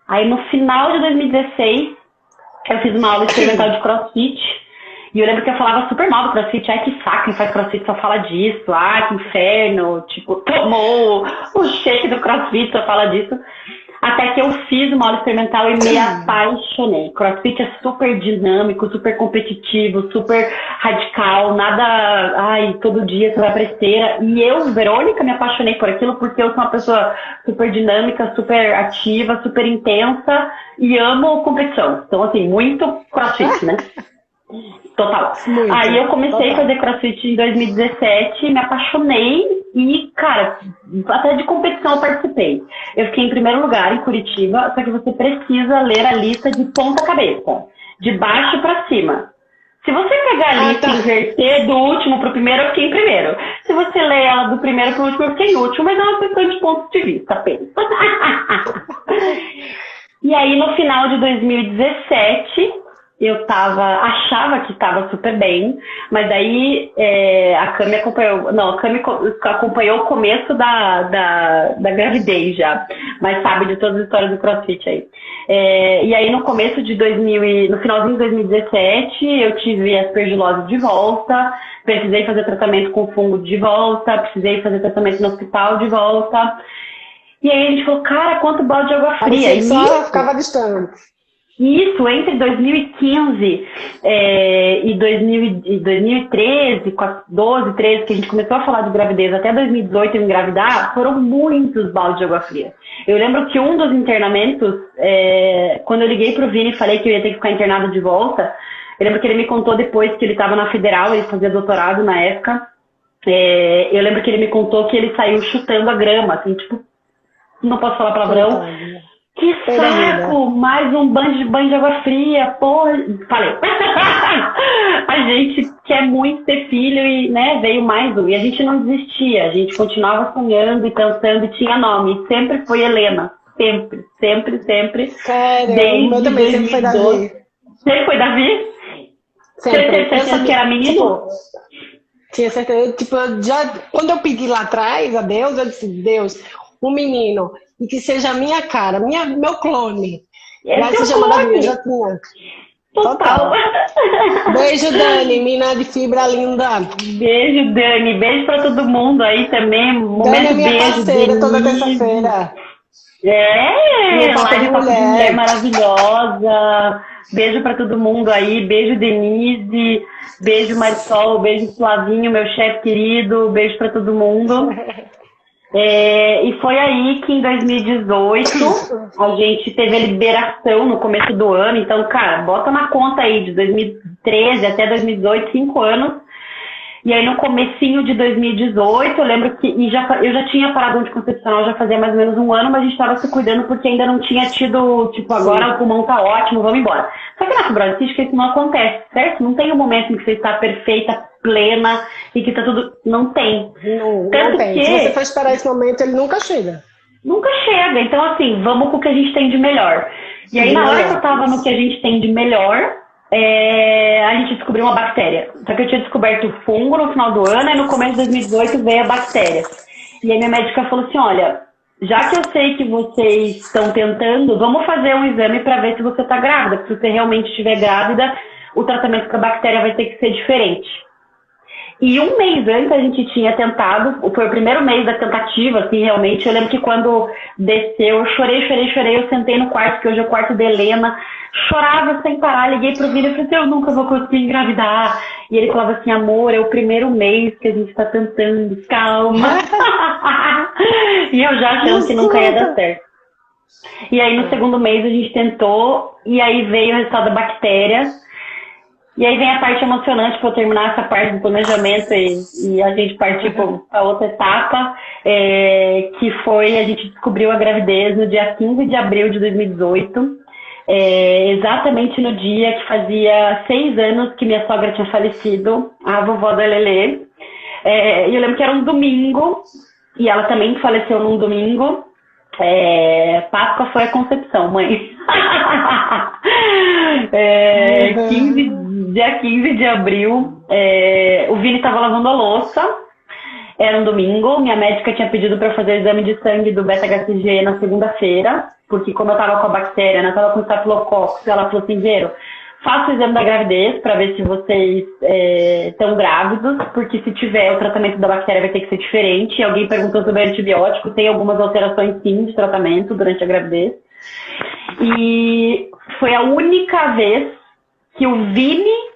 Aí no final de 2016, Eu fiz uma aula experimental de CrossFit. E eu lembro que eu falava super mal do CrossFit. Ai, que saco, quem faz CrossFit só fala disso. Ai, que inferno. Tipo, tomou o shake do CrossFit, só fala disso. Até que eu fiz uma aula experimental e me apaixonei. CrossFit é super dinâmico, super competitivo, super radical. Nada, ai, todo dia você vai pra esteira. E eu, Verônica, me apaixonei por aquilo porque eu sou uma pessoa super dinâmica, super ativa, super intensa e amo competição. Então, assim, muito CrossFit, né? Total. Muito, Aí eu comecei total. a fazer CrossFit em 2017, me apaixonei e, cara, até de competição eu participei. Eu fiquei em primeiro lugar em Curitiba, só que você precisa ler a lista de ponta cabeça, de baixo pra cima. Se você pegar a lista e inverter do último pro primeiro, eu fiquei em primeiro. Se você ler ela do primeiro pro último, eu fiquei em último, mas é uma questão de pontos de vista apenas. E aí, no final de 2017... eu achava que estava super bem, mas daí a Cami acompanhou o começo da gravidez já, mas sabe de todas as histórias do CrossFit aí. E aí no finalzinho de 2017 eu tive aspergilose de volta, precisei fazer tratamento com fungo de volta, precisei fazer tratamento no hospital de volta, e aí a gente falou, cara, quanto balde de água fria. Aí só ficava distante. Isso, entre 2015 e 2013, 12, 13, que a gente começou a falar de gravidez, até 2018 eu engravidar, foram muitos baldes de água fria. Eu lembro que um dos internamentos, quando eu liguei pro Vini e falei que eu ia ter que ficar internado de volta, eu lembro que ele me contou depois que ele estava na Federal, ele fazia doutorado na época, eu lembro que ele me contou que ele saiu chutando a grama, assim, tipo, não posso falar palavrão. Que saco! Mais um banho de água fria, porra! Falei. A gente quer muito ter filho e, né, veio mais um. E a gente não desistia, a gente continuava sonhando e pensando e tinha nome. Sempre foi Helena. Sempre, sempre, sempre. Sério? Meu também sempre foi Davi. Sempre foi Davi? Sempre. Você sabia que era menino? Tinha certeza. Tipo, quando eu pedi lá atrás a Deus, eu disse, Deus, um menino. E que seja a minha cara, meu clone. Vai se chamar Davi, eu já tinha. Total. Beijo, Dani, mina de fibra linda. Beijo, Dani. Beijo pra todo mundo aí também. Dani é minha parceira toda terça-feira. Minha parceira de mulher maravilhosa. Beijo pra todo mundo aí. Beijo, Denise. Beijo, Marisol. Beijo, Flavinho, meu chefe querido. Beijo pra todo mundo. E foi aí que em 2018 a gente teve a liberação no começo do ano. Então, cara, bota na conta aí de 2013 até 2018, 5 anos. E aí no comecinho de 2018, eu lembro que eu já tinha parado anticoncepcional já fazia mais ou menos um ano, mas a gente estava se cuidando porque ainda não tinha tido, tipo, agora o pulmão tá ótimo, vamos embora. Só que na fibrose cística isso não acontece, certo? Não tem um momento em que você está perfeita, plena e que tá tudo... Não tem. Não tem. Se você for esperar esse momento, ele nunca chega. Nunca chega. Então, assim, vamos com o que a gente tem de melhor. E aí, na hora que eu tava no que a gente tem de melhor, a gente descobriu uma bactéria. Só que eu tinha descoberto o fungo no final do ano e no começo de 2018 veio a bactéria. E aí minha médica falou assim, olha, já que eu sei que vocês estão tentando, vamos fazer um exame para ver se você está grávida. Porque se você realmente estiver grávida, o tratamento para a bactéria vai ter que ser diferente. E um mês antes a gente tinha tentado, foi o primeiro mês da tentativa, assim, realmente. Eu lembro que quando desceu, eu chorei, eu sentei no quarto, que hoje é o quarto da Helena, chorava sem parar, liguei pro Vini e falei assim, eu nunca vou conseguir engravidar. E ele falava assim, amor, é o primeiro mês que a gente tá tentando, calma. E eu já achando que nunca ia dar certo. E aí no segundo mês a gente tentou, e aí veio o resultado da bactéria. E aí vem a parte emocionante para eu terminar essa parte do planejamento e a gente partir para outra etapa, que foi, a gente descobriu a gravidez no dia 15 de abril de 2018, exatamente no dia que fazia 6 anos que minha sogra tinha falecido, a vovó da Lelê. E eu lembro que era um domingo, e ela também faleceu num domingo. Páscoa foi a concepção, mãe. Dia 15 de abril, o Vini estava lavando a louça, era um domingo, minha médica tinha pedido para eu fazer o exame de sangue do beta-HCG na segunda-feira, porque como eu estava com a bactéria, eu estava com o estafilococcus, ela falou assim, Vero, faça o exame da gravidez para ver se vocês estão grávidos, porque se tiver, o tratamento da bactéria vai ter que ser diferente. Alguém perguntou sobre antibiótico, tem algumas alterações sim de tratamento durante a gravidez. E foi a única vez que o Vini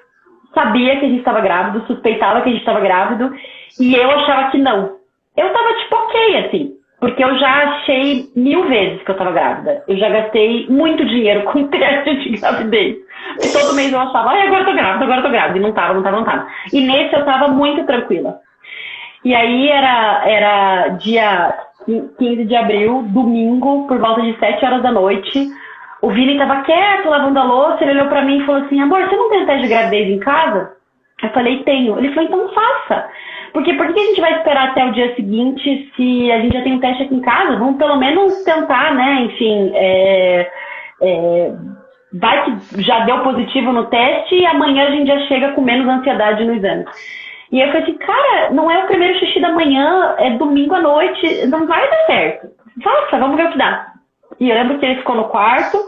sabia que a gente estava grávido, suspeitava que a gente estava grávido, e eu achava que não. Eu tava tipo ok, assim, porque eu já achei 1000 vezes que eu tava grávida. Eu já gastei muito dinheiro com teste de gravidez. E todo mês eu achava, ai, agora eu tô grávida. E não tava. E nesse eu tava muito tranquila. E aí era dia 15 de abril, domingo, por volta de 7 horas da noite. O Vini tava quieto, lavando a louça, ele olhou pra mim e falou assim, amor, você não tem teste de gravidez em casa? Eu falei, tenho. Ele falou, então faça. Porque por que a gente vai esperar até o dia seguinte se a gente já tem um teste aqui em casa? Vamos pelo menos tentar, né? Enfim, vai que já deu positivo no teste e amanhã a gente já chega com menos ansiedade no exame. E eu falei assim, cara, não é o primeiro xixi da manhã, é domingo à noite, não vai dar certo. Faça, vamos ver o que dá. E eu lembro que ele ficou no quarto,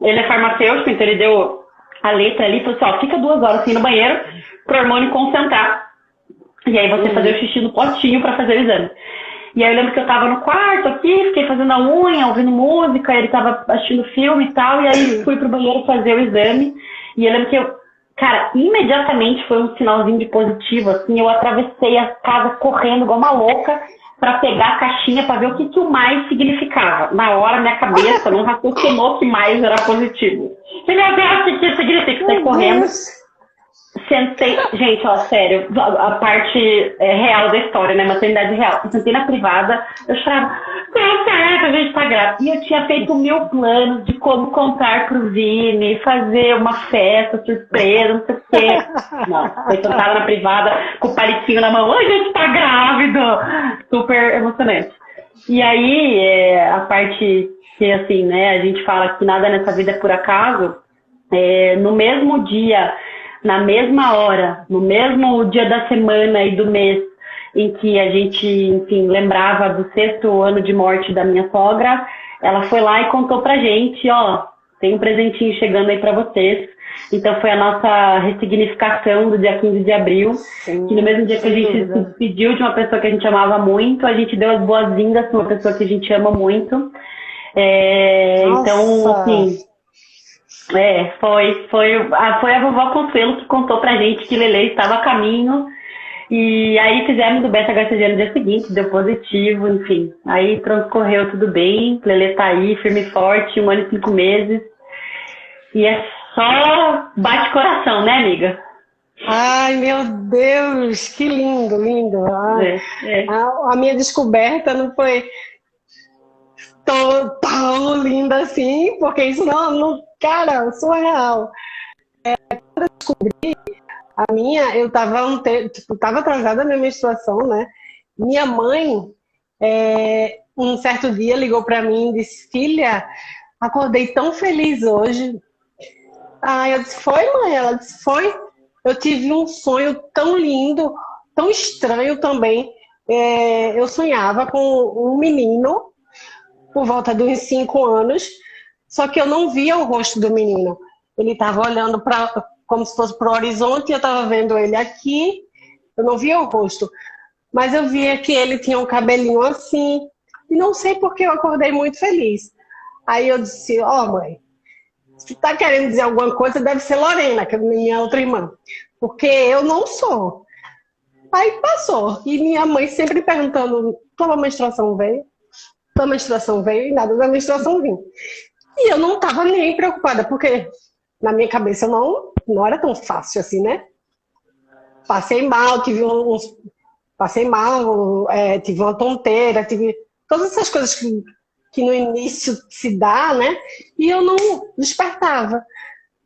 ele é farmacêutico, então ele deu a letra ali e falou assim, ó, fica 2 horas assim no banheiro pro hormônio concentrar. E aí você fazer o xixi no potinho pra fazer o exame. E aí eu lembro que eu tava no quarto aqui, fiquei fazendo a unha, ouvindo música, ele tava assistindo filme e tal, e aí fui pro banheiro fazer o exame. E eu lembro que cara, imediatamente foi um sinalzinho de positivo, assim, eu atravessei a casa correndo igual uma louca pra pegar a caixinha pra ver o que o mais significava. Na hora, minha cabeça não raciocinou que mais era positivo. E meu Deus, o que significa? Saí correndo. Sentei, gente, ó, sério, a parte real da história, né, maternidade real. Eu sentei na privada, eu chorava, a gente tá grávida. E eu tinha feito 1000 planos de como contar pro Vini, fazer uma festa surpresa, não sei o quê. Não, eu sentava na privada com o palitinho na mão, a gente tá grávida! Super emocionante. E aí, a parte que, assim, né, a gente fala que nada nessa vida é por acaso, no mesmo dia, na mesma hora, no mesmo dia da semana e do mês em que a gente, enfim, lembrava do 6º ano de morte da minha sogra, ela foi lá e contou pra gente, ó, tem um presentinho chegando aí pra vocês. Então foi a nossa ressignificação do dia 15 de abril, sim, que no mesmo dia que a gente se despediu de uma pessoa que a gente amava muito, a gente deu as boas-vindas pra uma pessoa que a gente ama muito. Então, assim... foi a vovó Consuelo que contou pra gente que Lelê estava a caminho. E aí fizemos o beta-HCG no dia seguinte, deu positivo, enfim. Aí transcorreu tudo bem, Lelê tá aí, firme e forte, 1 ano e 5 meses. E é só bate coração, né, amiga? Ai, meu Deus, que lindo, lindo. A minha descoberta não foi tão linda assim, porque isso não cara, surreal. Quando eu descobri a minha, eu tava atrasada na minha menstruação, né? Minha mãe, um certo dia, ligou pra mim e disse, filha, acordei tão feliz hoje. Ah, eu disse, foi, mãe? Ela disse, foi. Eu tive um sonho tão lindo, tão estranho também. Eu sonhava com um menino, por volta dos 5 anos, só que eu não via o rosto do menino. Ele estava olhando como se fosse para o horizonte, eu estava vendo ele aqui, eu não via o rosto. Mas eu via que ele tinha um cabelinho assim, e não sei por que eu acordei muito feliz. Aí eu disse, ó, mãe, se está querendo dizer alguma coisa, deve ser Lorena, que é minha outra irmã, porque eu não sou. Aí passou, e minha mãe sempre perguntando, tua menstruação veio? Tua menstruação veio? E nada da menstruação vinha. E eu não estava nem preocupada, porque na minha cabeça não era tão fácil assim, né? Passei mal, tive uma tonteira, tive todas essas coisas que no início se dá, né? E eu não despertava.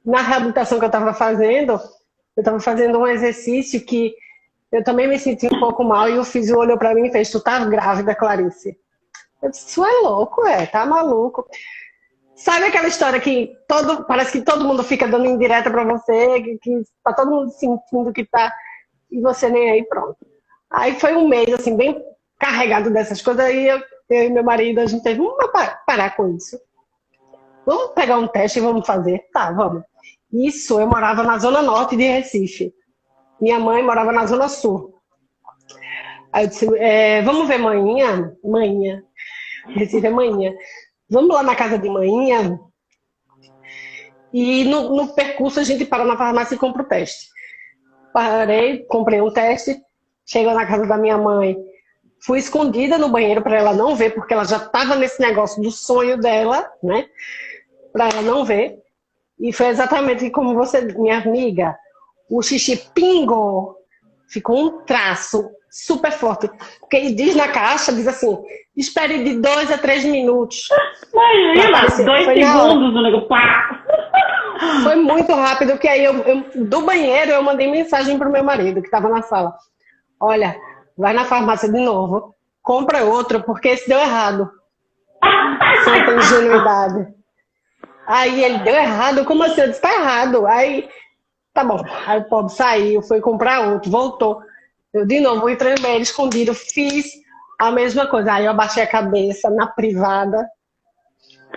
Na reabilitação que eu estava fazendo um exercício que eu também me senti um pouco mal e o físio olhou para mim e fez, tu tá grávida, Clarice? Eu disse, tu é louco, tá maluco. Sabe aquela história que parece que todo mundo fica dando indireta pra você, que tá todo mundo sentindo que tá, e você nem aí, pronto. Aí foi um mês, assim, bem carregado dessas coisas, aí eu e meu marido, a gente teve, vamos parar com isso. Vamos pegar um teste e vamos fazer? Tá, vamos. Isso, eu morava na zona norte de Recife. Minha mãe morava na zona sul. Aí eu disse, vamos ver manhinha? Manhinha. Recife é manhinha. Vamos lá na casa de manhinha. E no percurso a gente para na farmácia e compra o teste. Parei, comprei um teste. Chego na casa da minha mãe. Fui escondida no banheiro para ela não ver, porque ela já estava nesse negócio do sonho dela, né? Para ela não ver. E foi exatamente como você, minha amiga, o xixi pingou, ficou um traço super forte. Porque ele diz na caixa, diz assim, espere de 2 a 3 minutos. Imagina, 2 segundos no negócio. Foi muito rápido, que aí do banheiro eu mandei mensagem pro meu marido, que estava na sala. Olha, vai na farmácia de novo, compra outro, porque esse deu errado. Santa ingenuidade. Aí ele deu errado, como assim? Eu disse, tá errado. Aí, tá bom. Aí o pobre saiu, foi comprar outro, voltou. Eu de novo entrei no banheiro escondido, fiz a mesma coisa. Aí eu abaixei a cabeça na privada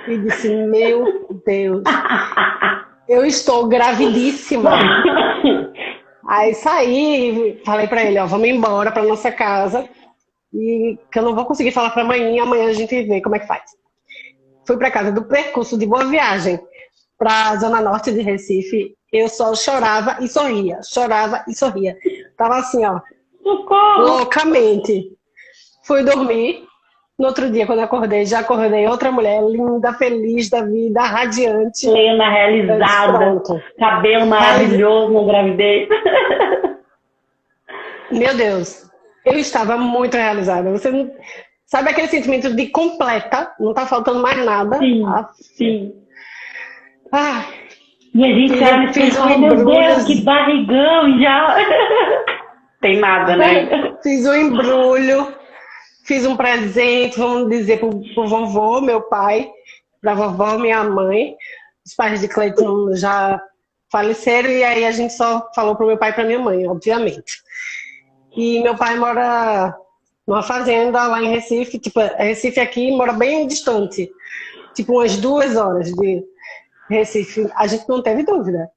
e disse, meu Deus, eu estou gravidíssima. Aí saí, falei pra ele, ó, vamos embora pra nossa casa e que eu não vou conseguir falar pra amanhã a gente vê como é que faz. Fui pra casa do percurso de Boa Viagem pra Zona Norte de Recife, eu só chorava e sorria, chorava e sorria. Tava assim, ó, loucamente. Fui dormir, no outro dia quando eu acordei, já acordei outra mulher linda, feliz da vida, radiante. Plena, realizada, cabelo maravilhoso na gravidez. Meu Deus, eu estava muito realizada. Você não... Sabe aquele sentimento de completa, não tá faltando mais nada? Sim, sim. Ah, e a gente olha e pensa, meu Deus, que barrigão, e já... Tem nada, né? Fiz um embrulho, fiz um presente, vamos dizer, pro vovô, meu pai, pra vovó, minha mãe. Os pais de Cleiton já faleceram, e aí a gente só falou pro meu pai e pra minha mãe, obviamente. E meu pai mora numa fazenda lá em Recife, tipo, Recife aqui mora bem distante, tipo umas 2 horas de Recife. A gente não teve dúvida.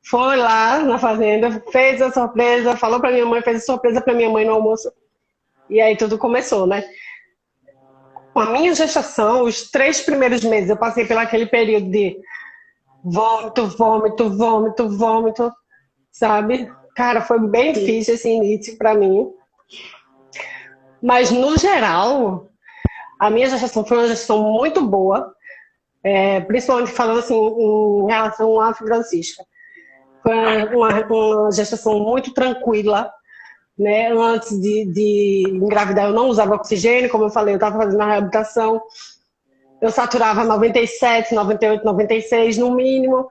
Foi lá na fazenda, fez a surpresa, falou pra minha mãe, fez a surpresa pra minha mãe no almoço. E aí tudo começou, né? Com a minha gestação, os 3 primeiros meses, eu passei por aquele período de vômito, vômito, vômito, vômito, sabe? Cara, foi bem difícil esse início pra mim. Mas, no geral, a minha gestação foi uma gestação muito boa, principalmente falando assim, em relação à Francisca. Foi uma gestação muito tranquila, né? Antes de engravidar, eu não usava oxigênio, como eu falei, eu estava fazendo a reabilitação. Eu saturava 97, 98, 96 no mínimo.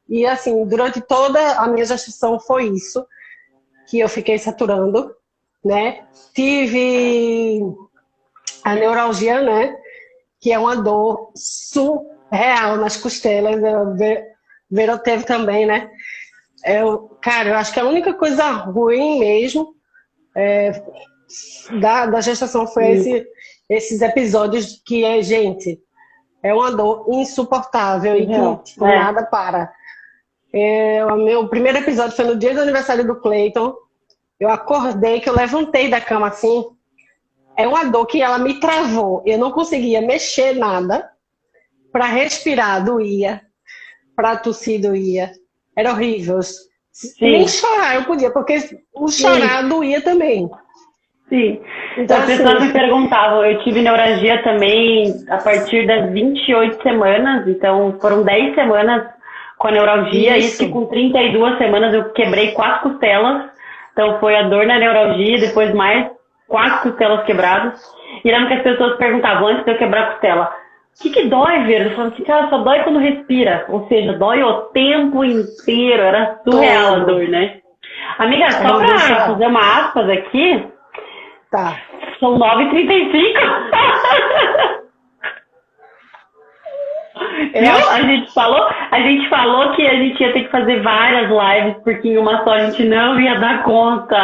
E, assim, durante toda a minha gestação foi isso que eu fiquei saturando, né? Tive a neuralgia, né? Que é uma dor surreal nas costelas. Vera teve também, né? Cara, eu acho que a única coisa ruim mesmo da gestação foi esses episódios que gente, é uma dor insuportável e que nada para. O meu primeiro episódio foi no dia do aniversário do Cleiton. Eu acordei, que eu levantei da cama assim. É uma dor que ela me travou. Eu não conseguia mexer nada. Para respirar, doía. Para tossir, doía. Era horrível. Sim. Nem chorar eu podia, porque o chorar doía também. Sim. Então, as pessoas me perguntavam, eu tive neuralgia também a partir das 28 semanas, então foram 10 semanas com a neuralgia, isso que com 32 semanas eu quebrei 4 costelas, então foi a dor na neuralgia, depois mais 4 costelas quebradas, e lembro que as pessoas perguntavam antes de eu quebrar a costela, o que dói, Vera? Eu falava assim, cara, só dói quando respira, ou seja, dói o tempo inteiro, era surreal a dor, né? Amiga, só pra fazer uma aspas aqui, tá. São 9h35. Viu? A gente falou que a gente ia ter que fazer várias lives, porque em uma só a gente não ia dar conta.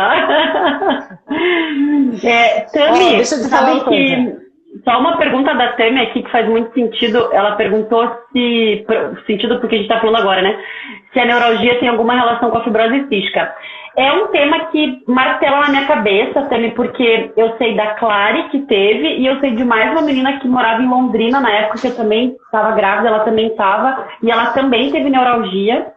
Tami, deixa eu te falar uma coisa. Só uma pergunta da Tami aqui que faz muito sentido. Ela perguntou sentido porque a gente tá falando agora, né? se a neuralgia tem alguma relação com a fibrose cística. É um tema que martela na minha cabeça, também porque eu sei da Clary que teve, e eu sei de mais uma menina que morava em Londrina na época que eu também estava grávida, ela também estava, e ela também teve neuralgia.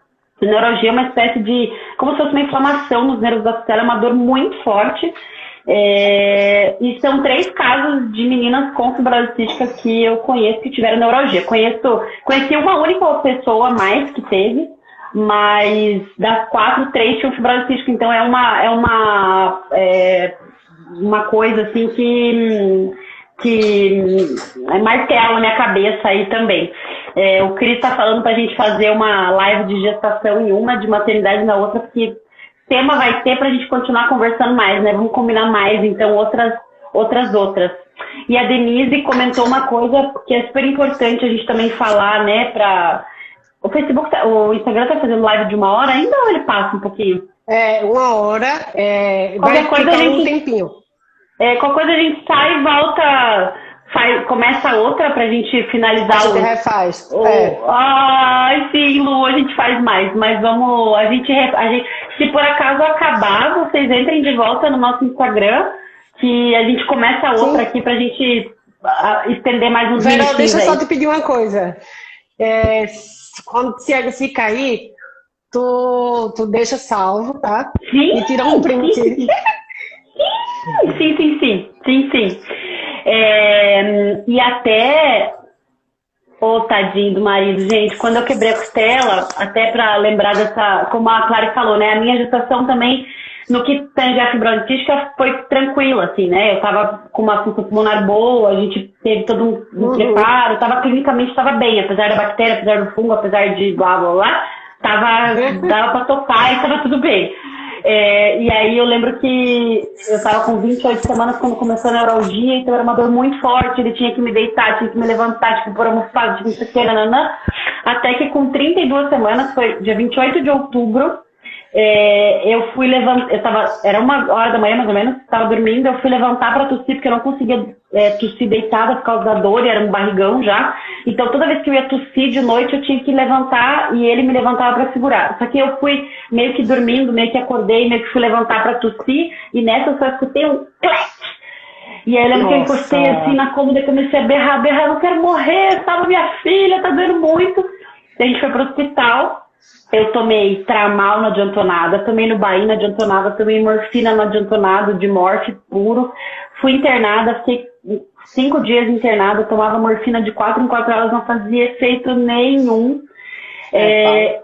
Neuralgia é uma espécie de, como se fosse uma inflamação nos nervos da costela, é uma dor muito forte. E são 3 casos de meninas com fibrose cística que eu conheço que tiveram neuralgia. Conheci uma única pessoa mais que teve, mas das 4, 3 tinham fibrose cística. Então é uma coisa assim que é mais que ela na minha cabeça aí também. O Cris tá falando pra gente fazer uma live de gestação em uma, de maternidade na outra, porque tema vai ter pra gente continuar conversando mais, né? Vamos combinar mais, então, outras. E a Denise comentou uma coisa que é super importante a gente também falar, né? O Instagram tá fazendo live de 1 hora ainda ou ele passa um pouquinho? 1 hora, vai ficar um tempinho. Qualquer coisa a gente sai e volta, começa outra pra gente finalizar. A gente refaz. Ai, sim, Lu, a gente faz mais, mas vamos, a gente, se por acaso acabar, vocês entrem de volta no nosso Instagram, que a gente começa outra aqui pra gente estender mais uns minutinhos. Vera, deixa eu só te pedir uma coisa. Quando se cair, tu deixa salvo, tá? Sim. E tira um print. Sim. E até tadinho do marido, gente, quando eu quebrei a costela, até pra lembrar dessa, como a Clara falou, né, a minha gestação também, no que tange a fibrose cística, foi tranquila, assim, né, eu tava com uma função pulmonar boa, a gente teve todo um preparo, clinicamente tava bem, apesar da bactéria, apesar do fungo, apesar de blá blá blá, dava pra topar e tava tudo bem. E aí eu lembro que eu tava com 28 semanas quando começou a neuralgia, então era uma dor muito forte, ele tinha que me deitar, tinha que me levantar, tinha que pôr almofada, tinha que não sei o que, nananã. Até que com 32 semanas, foi dia 28 de outubro, eu fui levantar, era 1 hora da manhã mais ou menos, tava dormindo, eu fui levantar pra tossir, porque eu não conseguia tossir deitada por causa da dor, e era um barrigão já. Então toda vez que eu ia tossir de noite, eu tinha que levantar, e ele me levantava pra segurar. Só que eu fui meio que dormindo, meio que acordei, meio que fui levantar pra tossir, e nessa eu só escutei um clec. E aí eu lembro que eu encostei assim na cômoda e comecei a berrar, eu não quero morrer, salva minha filha, tá doendo muito. E a gente foi pro hospital. Eu tomei Tramal, não adiantou nada, tomei Nubaína, não adiantou nada, tomei morfina, não adiantou nada, de morfe puro. Fui internada, fiquei 5 dias internada, tomava morfina de 4 em 4 horas, não fazia efeito nenhum.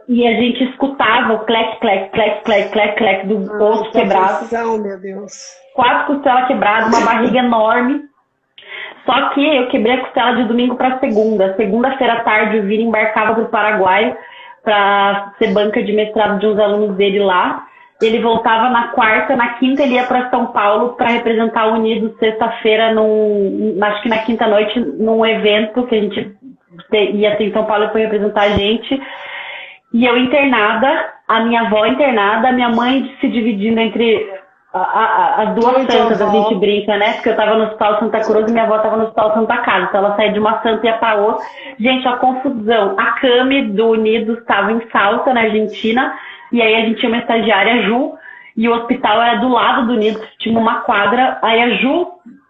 E a gente escutava o clec, clec, clec, clec, clec, clec do osso quebrado. Meu Deus. 4 costelas quebradas, uma barriga enorme. Só que eu quebrei a costela de domingo para segunda. Segunda-feira à tarde o Vini embarcava para o Paraguai para ser banca de mestrado de uns alunos dele lá. Ele voltava na quarta, na quinta ele ia para São Paulo para representar o Unido sexta-feira, acho que na quinta noite, num evento que a gente ia ter em São Paulo, foi representar a gente. E eu internada, a minha avó internada, a minha mãe se dividindo entre as duas santas, a gente brinca, né? Porque eu tava no Hospital Santa Cruz e minha avó tava no Hospital Santa Casa. Então ela saía de uma santa e ia pra outra. Gente, a confusão. A Cami do Unidos estava em Salta, na Argentina. E aí a gente tinha uma estagiária, a Ju, e o hospital era do lado do Unidos, tinha uma quadra. Aí a Ju,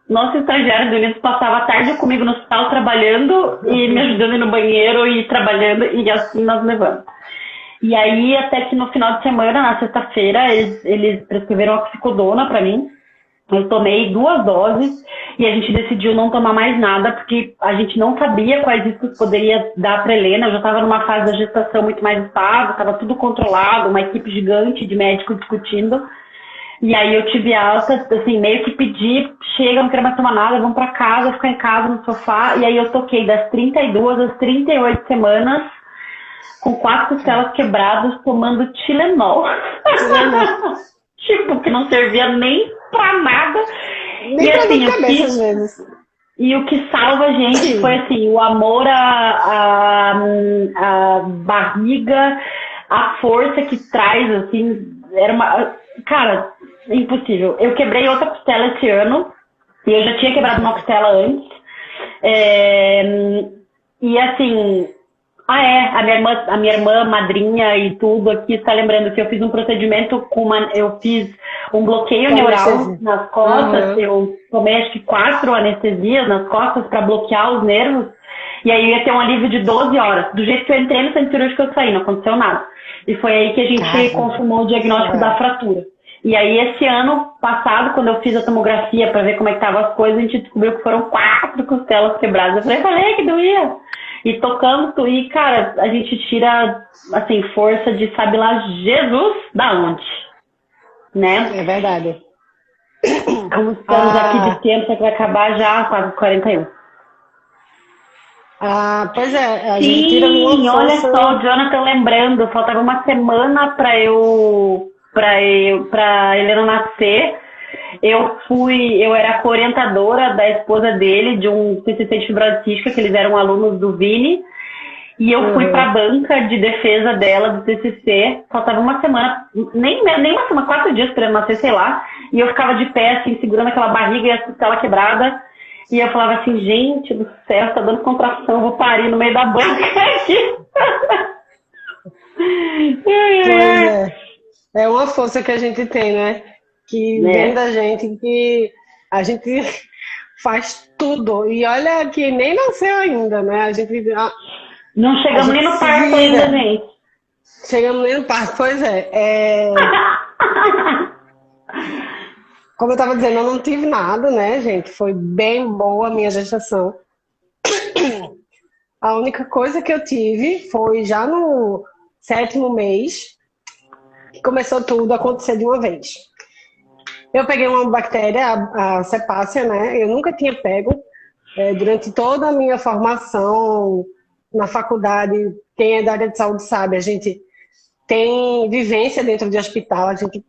nossa estagiária do Unidos, passava a tarde comigo no hospital trabalhando e me ajudando no banheiro e trabalhando, e assim nós levamos. E aí, até que no final de semana, na sexta-feira, eles prescreveram oxicodona pra mim. Eu tomei 2 doses e a gente decidiu não tomar mais nada, porque a gente não sabia quais riscos poderia dar pra Helena. Eu já estava numa fase da gestação muito mais estável, estava tudo controlado, uma equipe gigante de médicos discutindo. E aí eu tive alta, assim, meio que pedi, chega, não quero mais tomar nada, vamos pra casa, ficar em casa no sofá. E aí eu toquei das 32 às 38 semanas, com 4 costelas quebradas, tomando Tilenol. Tipo, que não servia nem pra nada. Nem e pra assim, cabeça, às vezes. E o que salva a gente foi assim, o amor à barriga, a força que traz, assim, era uma... Cara, impossível. Eu quebrei outra costela esse ano, e eu já tinha quebrado uma costela antes. E assim... Ah, é, a minha irmã, madrinha e tudo aqui está lembrando que eu fiz um procedimento eu fiz um bloqueio Com neural anestesia. nas costas, Aham. eu tomei acho que 4 anestesias nas costas para bloquear os nervos, e aí ia ter um alívio de 12 horas. Do jeito que eu entrei no centro cirúrgico eu saí, não aconteceu nada. E foi aí que a gente Caramba. confirmou o diagnóstico da fratura. E aí esse ano passado, quando eu fiz a tomografia para ver como é que estavam as coisas, a gente descobriu que foram 4 costelas quebradas. Eu falei que doía. E tocando, e cara, a gente tira, assim, força de sabe lá Jesus da onde, né? É verdade. Como estamos aqui Ah, de tempo, que vai acabar já quase 41. pois é, a gente tira uma Sim, olha força. só, o Jonathan lembrando, faltava uma semana pra Helena nascer. Eu era co-orientadora da esposa dele, de um TCC de fibrose cística, que eles eram alunos do Vini, e eu fui pra Uhum. banca de defesa dela, do TCC, faltava uma semana, nem uma semana, 4 dias pra ela nascer, sei lá, e eu ficava de pé, assim, segurando aquela barriga e a costela quebrada, e eu falava assim, gente do céu, tá dando contração, eu vou parir no meio da banca aqui. Pois é. É uma força que a gente tem, né? Que vem Né? da gente, que a gente faz tudo. E olha que nem nasceu ainda, né? Não A chegamos gente nem no se parto ainda, vira. gente. Chegamos nem no parto. Pois é. Como eu estava dizendo, eu não tive nada, né, gente? Foi bem boa a minha gestação. A única coisa que eu tive foi já no 7º mês, que começou tudo a acontecer de uma vez. Eu peguei uma bactéria, a Cepacia, né? Eu nunca tinha pego. Durante toda a minha formação na faculdade, quem é da área de saúde sabe, a gente tem vivência dentro de hospital, a gente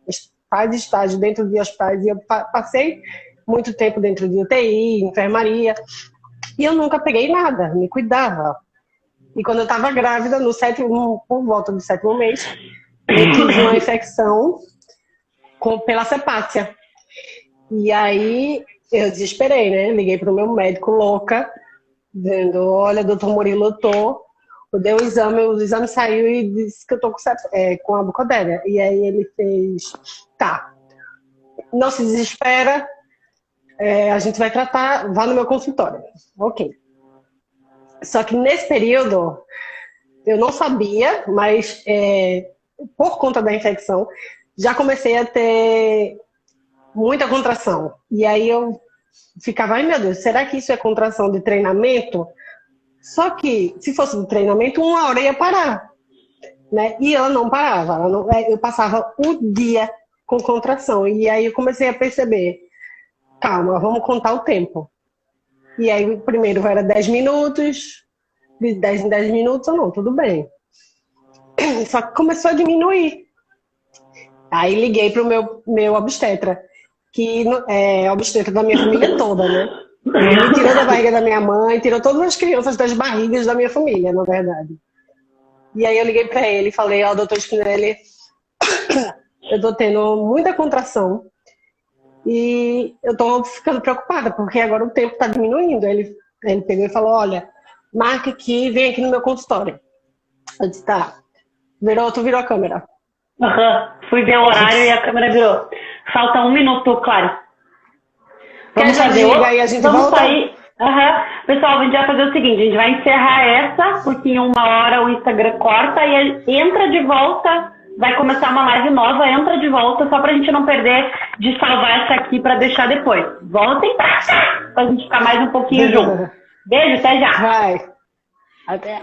faz estágio dentro de hospitais, e eu passei muito tempo dentro de UTI, enfermaria, e eu nunca peguei nada, me cuidava. E quando eu estava grávida, por volta do 7º mês, eu tive uma infecção pela Cepacia. E aí eu desesperei, né? Liguei para o meu médico louca, dizendo, olha, doutor Murilo, eu tô. Eu dei o exame saiu e disse que eu tô com a bucodélia. E aí ele fez, tá, não se desespera, a gente vai tratar, vá no meu consultório. Ok. Só que nesse período, eu não sabia, mas por conta da infecção, já comecei a ter muita contração. E aí eu ficava, ai meu Deus, será que isso é contração de treinamento? Só que, se fosse de treinamento, 1 hora ia parar, né? E ela não parava. Eu passava o dia com contração. E aí eu comecei a perceber, calma, vamos contar o tempo. E aí, primeiro era 10 minutos, de 10 em 10 minutos, ou não, tudo bem. Só que começou a diminuir. Aí liguei para o meu obstetra, que é obstetra da minha família toda, né? Ele me tirou da barriga da minha mãe, tirou todas as crianças das barrigas da minha família, na verdade. E aí eu liguei para ele e falei, ó, doutor Spinelli, eu tô tendo muita contração e eu tô ficando preocupada, porque agora o tempo tá diminuindo. Ele pegou e falou, olha, marca aqui, vem aqui no meu consultório. Eu disse, tá. Tu virou a câmera. Uhum. Fui ver o horário e a câmera virou. Falta 1 minuto, claro. Vamos Quer fazer desligar e a gente Vamos volta? sair. Uhum. Pessoal, a gente vai fazer o seguinte, a gente vai encerrar essa, porque em 1 hora o Instagram corta e entra de volta, vai começar uma live nova, entra de volta, só pra gente não perder de salvar essa aqui pra deixar depois. Voltem pra gente ficar mais um pouquinho junto. Beijo, até já. Vai. Até.